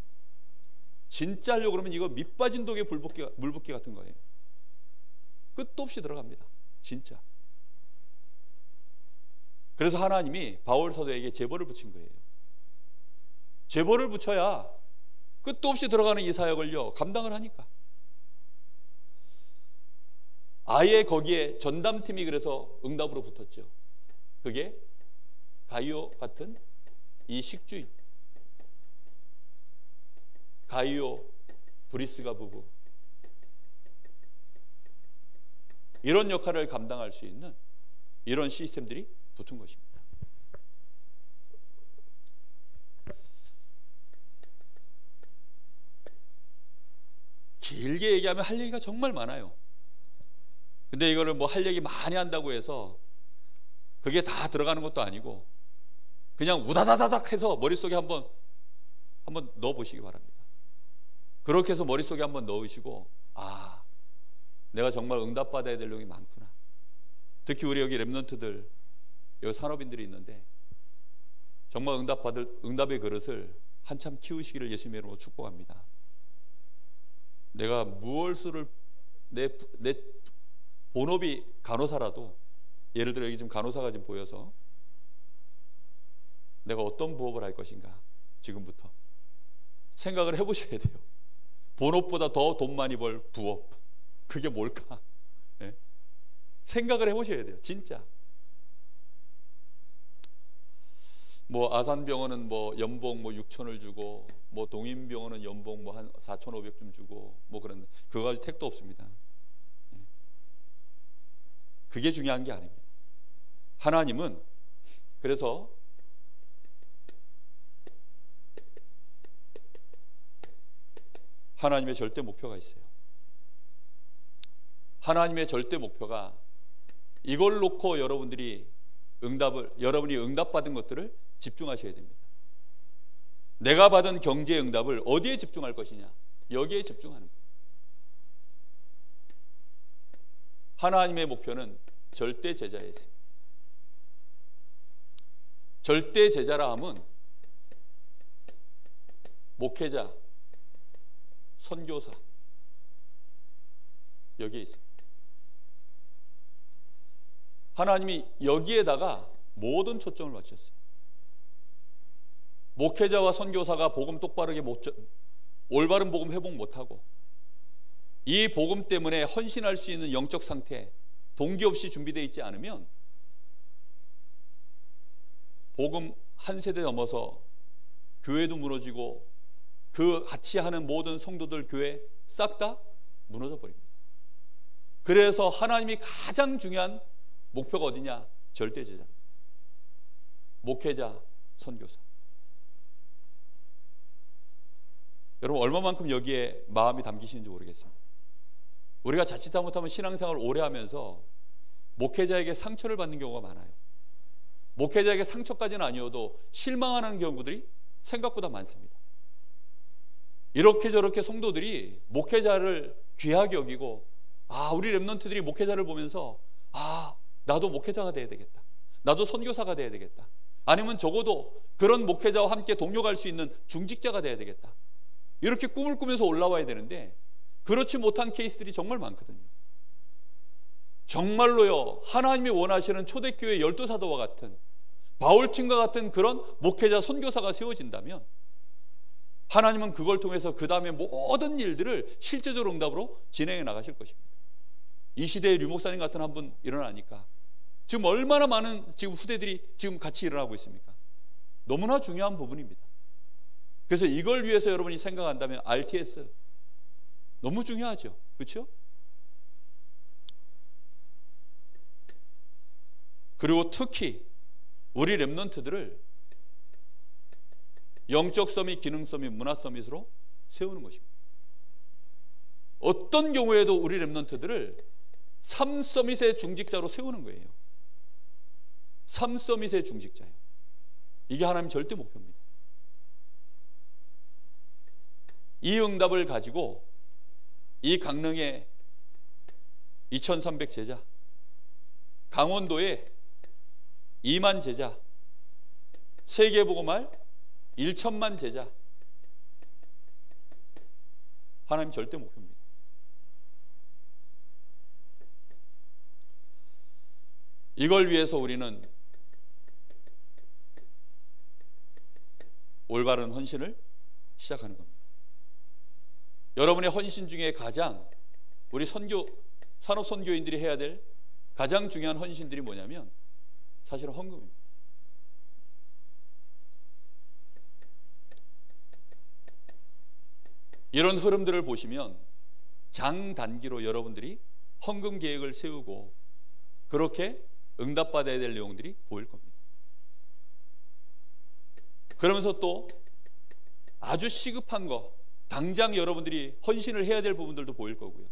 진짜 하려고 그러면 이거 밑 빠진 독에 물붓기 같은 거예요. 끝도 없이 들어갑니다. 진짜. 그래서 하나님이 바울 사도에게 제벌을 붙인 거예요. 제벌을 붙여야 끝도 없이 들어가는 이 사역을요 감당을 하니까. 아예 거기에 전담팀이 그래서 응답으로 붙었죠. 그게 가이오 같은 이 식주인, 가이오 브리스가 부부, 이런 역할을 감당할 수 있는 이런 시스템들이 붙은 것입니다. 길게 얘기하면 할 얘기가 정말 많아요. 근데 이거를 뭐 할 얘기 많이 한다고 해서 그게 다 들어가는 것도 아니고 그냥 우다다다닥 해서 머릿속에 한번 넣어보시기 바랍니다. 그렇게 해서 머릿속에 한번 넣으시고 내가 정말 응답받아야 될 내용이 많구나. 특히 우리 여기 렘넌트들, 여기 산업인들이 있는데 정말 응답의 그릇을 한참 키우시기를 예수님의 이름으로 축복합니다. 내가 무얼수를 내 본업이 간호사라도, 예를 들어 여기 지금 간호사가 지금 보여서 내가 어떤 부업을 할 것인가 지금부터 생각을 해보셔야 돼요. 본업보다 더 돈 많이 벌 부업, 그게 뭘까? 네? 생각을 해보셔야 돼요. 진짜. 뭐 아산병원은 뭐 연봉 뭐 6천을 주고, 뭐 동인병원은 연봉 뭐 한 4,500좀 주고, 뭐 그런, 그거 가지고 택도 없습니다. 그게 중요한 게 아닙니다. 하나님은 그래서 하나님의 절대 목표가 있어요. 하나님의 절대 목표가 이걸 놓고 여러분이 응답받은 것들을 집중하셔야 됩니다. 내가 받은 경제 응답을 어디에 집중할 것이냐, 여기에 집중하는 거예요. 하나님의 목표는 절대 제자에 있습니다. 절대 제자라 함은 목회자, 선교사, 여기에 있습니다. 하나님이 여기에다가 모든 초점을 맞췄어요. 목회자와 선교사가 복음 똑바르게 올바른 복음 회복 못하고 이 복음 때문에 헌신할 수 있는 영적 상태, 동기 없이 준비되어 있지 않으면 복음 한 세대 넘어서 교회도 무너지고 그 같이 하는 모든 성도들 교회 싹 다 무너져 버립니다. 그래서 하나님이 가장 중요한 목표가 어디냐? 절대제자, 목회자, 선교사. 여러분 얼마만큼 여기에 마음이 담기시는지 모르겠습니다. 우리가 자칫 잘못하면 신앙생활을 오래 하면서 목회자에게 상처를 받는 경우가 많아요. 목회자에게 상처까지는 아니어도 실망하는 경우들이 생각보다 많습니다. 이렇게 저렇게 성도들이 목회자를 귀하게 여기고, 우리 렘넌트들이 목회자를 보면서 나도 목회자가 돼야 되겠다, 나도 선교사가 돼야 되겠다, 아니면 적어도 그런 목회자와 함께 동료갈 수 있는 중직자가 돼야 되겠다, 이렇게 꿈을 꾸면서 올라와야 되는데 그렇지 못한 케이스들이 정말 많거든요. 정말로요, 하나님이 원하시는 초대교회 12사도와 같은, 바울팀과 같은 그런 목회자, 선교사가 세워진다면 하나님은 그걸 통해서 그 다음에 모든 일들을 실제적으로 응답으로 진행해 나가실 것입니다. 이 시대에 류 목사님 같은 한 분 일어나니까 지금 얼마나 많은 지금 후대들이 지금 같이 일어나고 있습니까? 너무나 중요한 부분입니다. 그래서 이걸 위해서 여러분이 생각한다면 RTS 너무 중요하죠. 그렇죠? 그리고 특히 우리 렘넌트들을 영적 서밋, 기능 서밋, 문화 서밋으로 세우는 것입니다. 어떤 경우에도 우리 렘넌트들을 3서밋의 중직자로 세우는 거예요. 3서밋의 중직자예요. 이게 하나님 절대 목표입니다. 이 응답을 가지고 이 강릉의 2300 제자, 강원도에 2만 제자, 세계복음할 1천만 제자, 하나님 절대 목표입니다. 이걸 위해서 우리는 올바른 헌신을 시작하는 겁니다. 여러분의 헌신 중에 가장 우리 산업 선교인들이 해야 될 가장 중요한 헌신들이 뭐냐면 사실은 헌금입니다. 이런 흐름들을 보시면 장단기로 여러분들이 헌금 계획을 세우고 그렇게 응답받아야 될 내용들이 보일 겁니다. 그러면서 또 아주 시급한 거, 당장 여러분들이 헌신을 해야 될 부분들도 보일 거고요.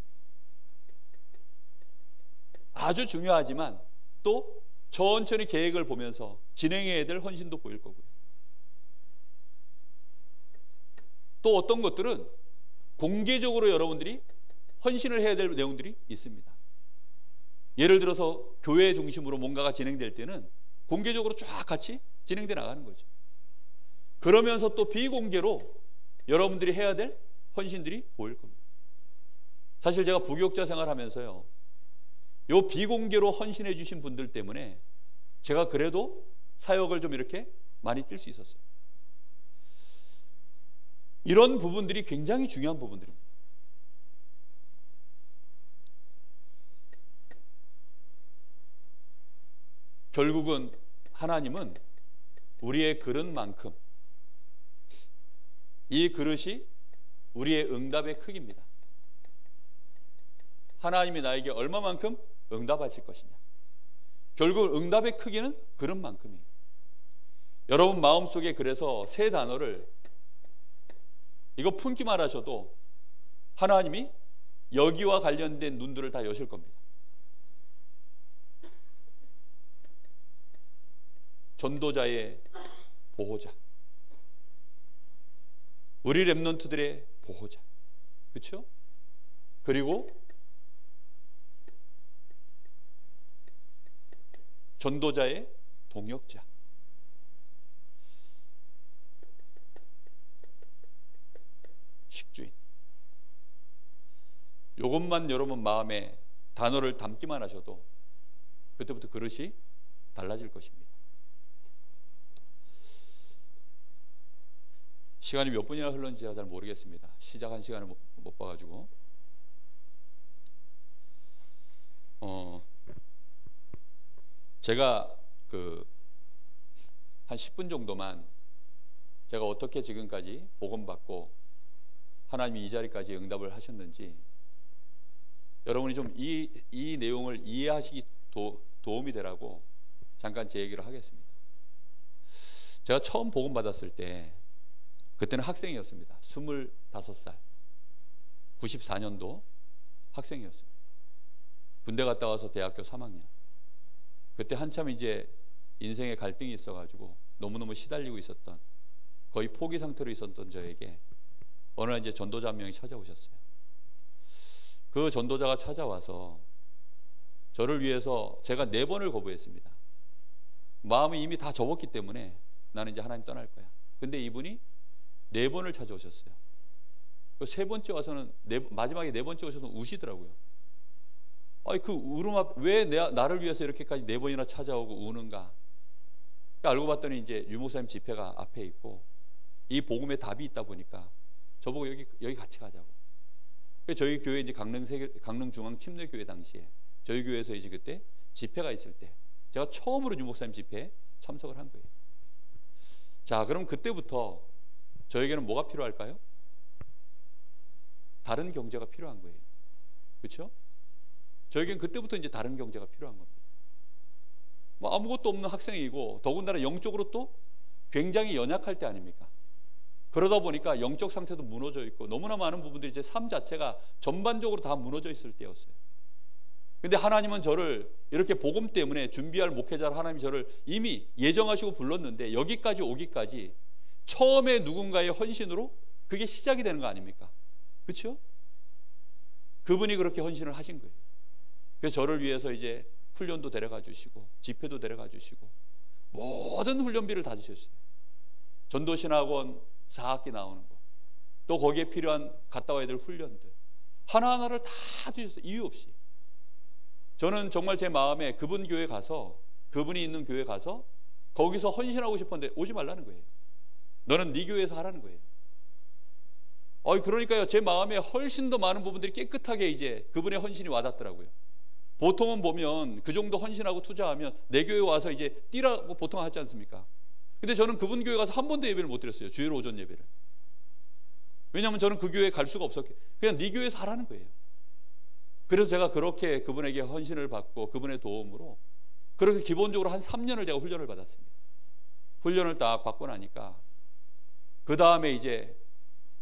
아주 중요하지만 또 천천히 계획을 보면서 진행해야 될 헌신도 보일 거고요. 또 어떤 것들은 공개적으로 여러분들이 헌신을 해야 될 내용들이 있습니다. 예를 들어서 교회 중심으로 뭔가가 진행될 때는 공개적으로 쫙 같이 진행돼 나가는 거죠. 그러면서 또 비공개로 여러분들이 해야 될 헌신들이 보일 겁니다. 사실 제가 부교육자 생활하면서요, 요 비공개로 헌신해 주신 분들 때문에 제가 그래도 사역을 좀 이렇게 많이 뛸 수 있었어요. 이런 부분들이 굉장히 중요한 부분들입니다. 결국은 하나님은 우리의 그릇만큼, 이 그릇이 우리의 응답의 크기입니다. 하나님이 나에게 얼마만큼 응답하실 것이냐, 결국 응답의 크기는 그릇만큼이에요. 여러분 마음속에 그래서 세 단어를 이거 품기만 하셔도 하나님이 여기와 관련된 눈들을 다 여실 겁니다. 전도자의 보호자, 우리 렘넌트들의 보호자, 그렇죠? 그리고 전도자의 동역자, 식주인. 이것만 여러분 마음에 단어를 담기만 하셔도 그때부터 그릇이 달라질 것입니다. 시간이 몇 분이나 흘렀는지 제가 잘 모르겠습니다. 시작한 시간을 못 봐가지고. 제가 한 10분 정도만 제가 어떻게 지금까지 복음 받고 하나님이 이 자리까지 응답을 하셨는지 여러분이 좀 이 내용을 이해하시기 도움이 되라고 잠깐 제 얘기를 하겠습니다. 제가 처음 복음 받았을 때 그때는 학생이었습니다. 25살 94년도 학생이었습니다. 군대 갔다 와서 대학교 3학년. 그때 한참 이제 인생에 갈등이 있어가지고 너무너무 시달리고 있었던, 거의 포기 상태로 있었던 저에게 어느 날 이제 전도자 한 명이 찾아오셨어요. 그 전도자가 찾아와서 저를 위해서, 제가 4번을 거부했습니다. 마음이 이미 다 접었기 때문에 나는 이제 하나님 떠날 거야. 근데 이분이 4번을 찾아오셨어요. 그 3번째 와서는 마지막에 4번째 오셔서 우시더라고요. 아니 그 울음 왜 나를 위해서 이렇게까지 4번이나 찾아오고 우는가? 알고 봤더니 이제 유 목사님 집회가 앞에 있고 이 복음에 답이 있다 보니까 저보고 여기 같이 가자고. 저희 교회 이제 강릉중앙 침례교회 당시에 저희 교회에서 이제 그때 집회가 있을 때 제가 처음으로 유 목사님 집회에 참석을 한 거예요. 자, 그럼 그때부터 저에게는 뭐가 필요할까요? 다른 경제가 필요한 거예요. 그렇죠? 저에겐 그때부터 이제 다른 경제가 필요한 겁니다. 뭐 아무것도 없는 학생이고 더군다나 영적으로 또 굉장히 연약할 때 아닙니까? 그러다 보니까 영적 상태도 무너져 있고 너무나 많은 부분들이 제 삶 자체가 전반적으로 다 무너져 있을 때였어요. 근데 하나님은 저를 이렇게 복음 때문에 준비할 목회자를 하나님이 저를 이미 예정하시고 불렀는데 여기까지 오기까지 처음에 누군가의 헌신으로 그게 시작이 되는 거 아닙니까? 그렇죠? 그분이 그렇게 헌신을 하신 거예요. 그래서 저를 위해서 이제 훈련도 데려가 주시고 집회도 데려가 주시고 모든 훈련비를 다 주셨어요. 전도신학원 4학기 나오는 거, 또 거기에 필요한 갔다 와야 될 훈련들 하나하나를 다 주셨어요. 이유 없이. 저는 정말 제 마음에 그분 교회 가서, 그분이 있는 교회 가서 거기서 헌신하고 싶었는데 오지 말라는 거예요. 너는 네 교회에서 하라는 거예요. 그러니까요, 제 마음에 훨씬 더 많은 부분들이 깨끗하게 이제 그분의 헌신이 와닿더라고요. 보통은 보면 그 정도 헌신하고 투자하면 내 교회 와서 이제 뛰라고 보통 하지 않습니까? 근데 저는 그분 교회 가서 한 번도 예배를 못 드렸어요. 주일 오전 예배를. 왜냐하면 저는 그 교회에 갈 수가 없었기, 그냥 네 교회에서 하라는 거예요. 그래서 제가 그렇게 그분에게 헌신을 받고 그분의 도움으로 그렇게 기본적으로 한 3년을 제가 훈련을 받았습니다. 훈련을 딱 받고 나니까 그 다음에 이제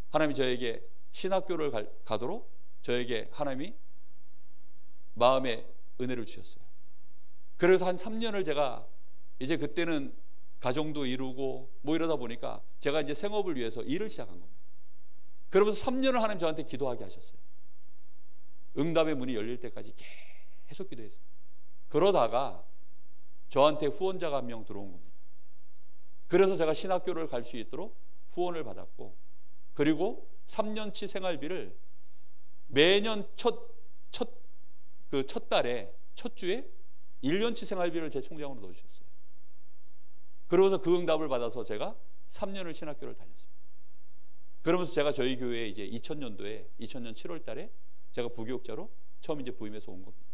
하나님이 저에게 신학교를 가도록 저에게 하나님이 마음에 은혜를 주셨어요. 그래서 한 3년을 제가 이제 그때는 가정도 이루고 뭐 이러다 보니까 제가 이제 생업을 위해서 일을 시작한 겁니다. 그러면서 3년을 하나님 저한테 기도하게 하셨어요. 응답의 문이 열릴 때까지 계속 기도했어요. 그러다가 저한테 후원자가 한 명 들어온 겁니다. 그래서 제가 신학교를 갈 수 있도록 후원을 받았고, 그리고 3년치 생활비를 매년 첫 달에 첫 주에 1년치 생활비를 제 총장으로 넣어주셨어요. 그러고서 그 응답을 받아서 제가 3년을 신학교를 다녔습니다. 그러면서 제가 저희 교회에 이제 2000년 7월 달에 제가 부교육자로 처음 이제 부임해서 온 겁니다.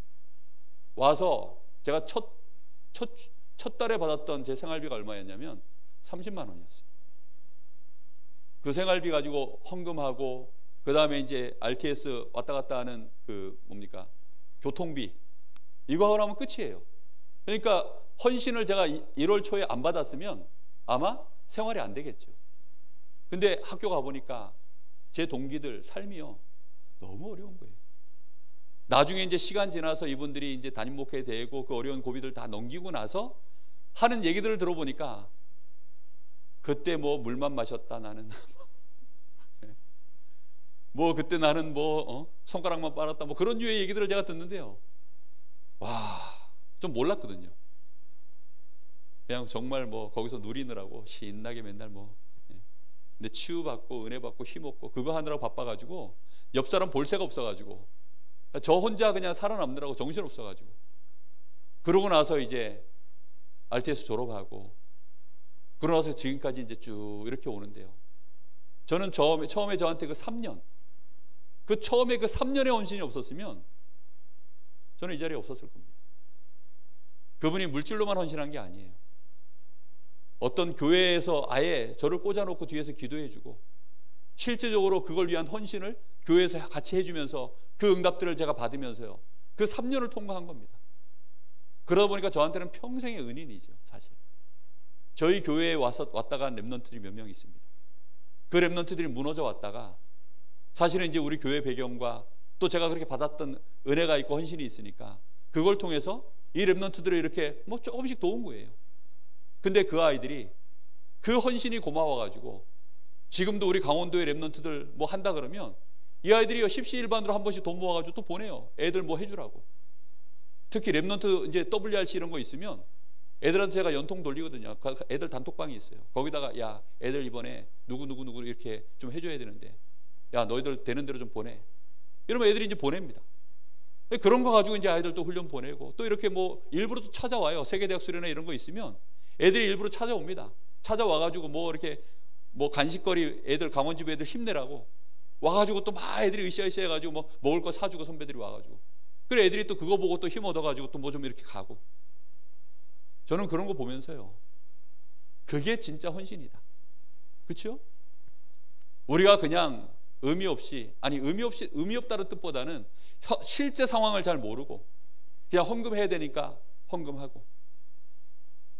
와서 제가 첫 달에 받았던 제 생활비가 얼마였냐면 30만 원이었어요. 그 생활비 가지고 헌금하고 그 다음에 이제 RTS 왔다 갔다 하는 그 뭡니까? 교통비 이거 하고 나면 끝이에요. 그러니까 헌신을 제가 1월 초에 안 받았으면 아마 생활이 안 되겠죠. 근데 학교 가보니까 제 동기들 삶이요 너무 어려운 거예요. 나중에 이제 시간 지나서 이분들이 이제 담임 목회 되고 그 어려운 고비들 다 넘기고 나서 하는 얘기들을 들어보니까 그때 뭐 물만 마셨다 나는 뭐 그때 나는 뭐 손가락만 빨았다 뭐 그런 류의 얘기들을 제가 듣는데요. 와, 좀 몰랐거든요. 그냥 정말 뭐 거기서 누리느라고 신나게 맨날 뭐 근데 치유받고 은혜 받고 힘없고 그거 하느라고 바빠가지고 옆 사람 볼 새가 없어가지고 저 혼자 그냥 살아남느라고 정신없어가지고 그러고 나서 이제 RTS 졸업하고 그러고 나서 지금까지 이제 쭉 이렇게 오는데요. 저는 처음에 저한테 그 3년 처음에 그 3년의 헌신이 없었으면 저는 이 자리에 없었을 겁니다. 그분이 물질로만 헌신한 게 아니에요. 어떤 교회에서 아예 저를 꽂아놓고 뒤에서 기도해주고 실제적으로 그걸 위한 헌신을 교회에서 같이 해주면서 그 응답들을 제가 받으면서요, 그 3년을 통과한 겁니다. 그러다 보니까 저한테는 평생의 은인이죠. 사실 저희 교회에 왔다가 랩런트들이 몇 명 있습니다. 그 랩런트들이 무너져 왔다가 사실은 이제 우리 교회 배경과 또 제가 그렇게 받았던 은혜가 있고 헌신이 있으니까 그걸 통해서 이 랩런트들을 이렇게 뭐 조금씩 도운 거예요. 근데 그 아이들이 그 헌신이 고마워가지고 지금도 우리 강원도의 랩런트들 뭐 한다 그러면 이 아이들이 십시일반으로 한 번씩 돈 모아가지고 또 보내요. 애들 뭐 해주라고. 특히 랩런트 이제 WRC 이런 거 있으면 애들한테 제가 연통 돌리거든요. 애들 단톡방이 있어요. 거기다가 야, 애들 이번에 누구 이렇게 좀 해줘야 되는데 야, 너희들 되는 대로 좀 보내. 이러면 애들이 이제 보냅니다. 그런 거 가지고 이제 아이들 또 훈련 보내고 또 이렇게 뭐 일부러 또 찾아와요. 세계대학 수련회 이런 거 있으면 애들이 일부러 찾아옵니다. 찾아와가지고 뭐 이렇게 뭐 간식거리 애들 강원집 애들 힘내라고 와가지고 또 막 애들이 으쌰으쌰 해가지고 뭐 먹을 거 사주고 선배들이 와가지고 그래 애들이 또 그거 보고 또 힘 얻어가지고 또 뭐 좀 이렇게 가고. 저는 그런 거 보면서요, 그게 진짜 헌신이다. 그렇죠? 우리가 그냥 의미 없다는 뜻보다는 실제 상황을 잘 모르고 그냥 헌금해야 되니까 헌금하고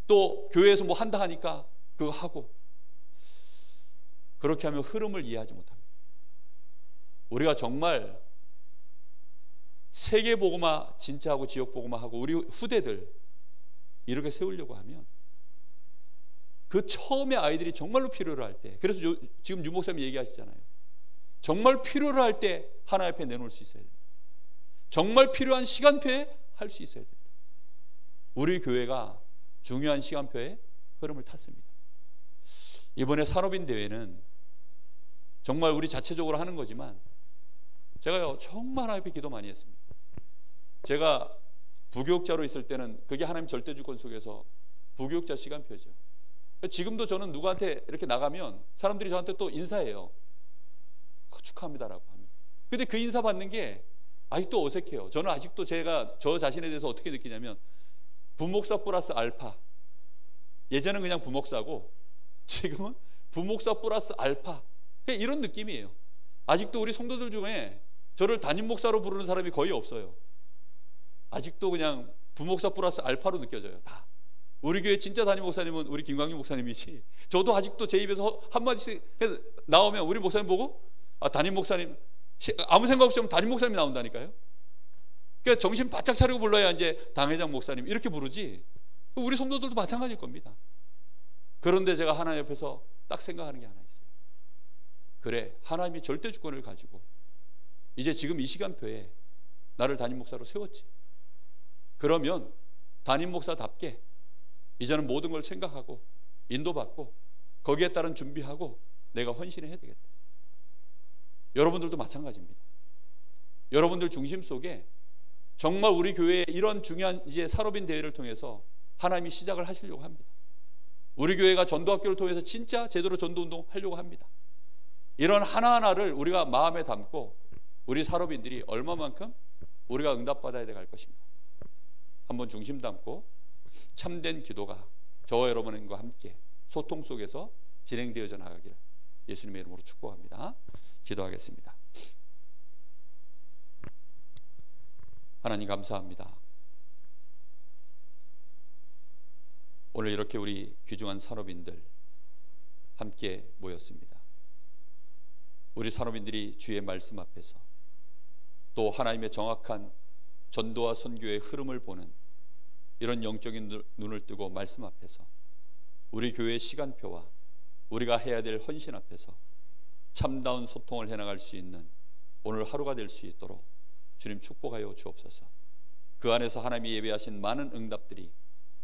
또 교회에서 뭐 한다 하니까 그거 하고, 그렇게 하면 흐름을 이해하지 못합니다. 우리가 정말 세계복음화 진짜 하고 지역복음화 하고 우리 후대들 이렇게 세우려고 하면 그 처음에 아이들이 정말로 필요로 할 때, 그래서 지금 유 목사님 얘기하시잖아요. 정말 필요로 할 때 하나님 앞에 내놓을 수 있어야 됩니다. 정말 필요한 시간표에 할 수 있어야 됩니다. 우리 교회가 중요한 시간표에 흐름을 탔습니다. 이번에 산업인 대회는 정말 우리 자체적으로 하는 거지만 제가요 정말 하나님 앞에 기도 많이 했습니다. 제가 부교육자로 있을 때는 그게 하나님 절대주권 속에서 부교육자 시간표죠. 지금도 저는 누구한테 이렇게 나가면 사람들이 저한테 또 인사해요. 축하합니다라고 하면. 근데 그 인사 받는 게 아직도 어색해요. 저는 아직도 제가 저 자신에 대해서 어떻게 느끼냐면 부목사 플러스 알파. 예전은 그냥 부목사고 지금은 부목사 플러스 알파. 그냥 이런 느낌이에요. 아직도 우리 성도들 중에 저를 담임 목사로 부르는 사람이 거의 없어요. 아직도 그냥 부목사 플러스 알파로 느껴져요. 다. 우리 교회 진짜 담임 목사님은 우리 김광규 목사님이지. 저도 아직도 제 입에서 한마디씩 나오면 우리 목사님 보고 담임 목사님, 아무 생각 없이 하면 담임 목사님이 나온다니까요. 그러니까 정신 바짝 차리고 불러야 이제 당회장 목사님 이렇게 부르지. 우리 성도들도 마찬가지일 겁니다. 그런데 제가 하나님 옆에서 딱 생각하는 게 하나 있어요. 그래, 하나님이 절대 주권을 가지고 이제 지금 이 시간표에 나를 담임 목사로 세웠지. 그러면 담임 목사답게 이제는 모든 걸 생각하고 인도받고 거기에 따른 준비하고 내가 헌신해야 되겠다. 여러분들도 마찬가지입니다. 여러분들 중심 속에 정말 우리 교회의 이런 중요한 이제 산업인 대회를 통해서 하나님이 시작을 하시려고 합니다. 우리 교회가 전도학교를 통해서 진짜 제대로 전도운동 하려고 합니다. 이런 하나하나를 우리가 마음에 담고 우리 산업인들이 얼마만큼 우리가 응답받아야 될 것인가 한번 중심 담고 참된 기도가 저와 여러분과 함께 소통 속에서 진행되어져 나가기를 예수님의 이름으로 축복합니다. 기도하겠습니다. 하나님 감사합니다. 오늘 이렇게 우리 귀중한 산업인들 함께 모였습니다. 우리 산업인들이 주의 말씀 앞에서 또 하나님의 정확한 전도와 선교의 흐름을 보는 이런 영적인 눈을 뜨고 말씀 앞에서 우리 교회의 시간표와 우리가 해야 될 헌신 앞에서 참다운 소통을 해나갈 수 있는 오늘 하루가 될 수 있도록 주님 축복하여 주옵소서. 그 안에서 하나님이 예배하신 많은 응답들이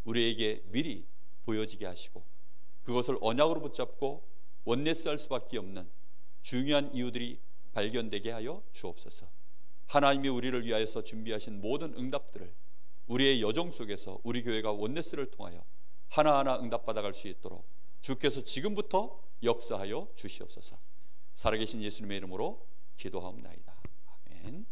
우리에게 미리 보여지게 하시고 그것을 언약으로 붙잡고 원네스할 수밖에 없는 중요한 이유들이 발견되게 하여 주옵소서. 하나님이 우리를 위하여서 준비하신 모든 응답들을 우리의 여정 속에서 우리 교회가 원네스를 통하여 하나하나 응답받아갈 수 있도록 주께서 지금부터 역사하여 주시옵소서. 살아계신 예수님의 이름으로 기도하옵나이다. 아멘.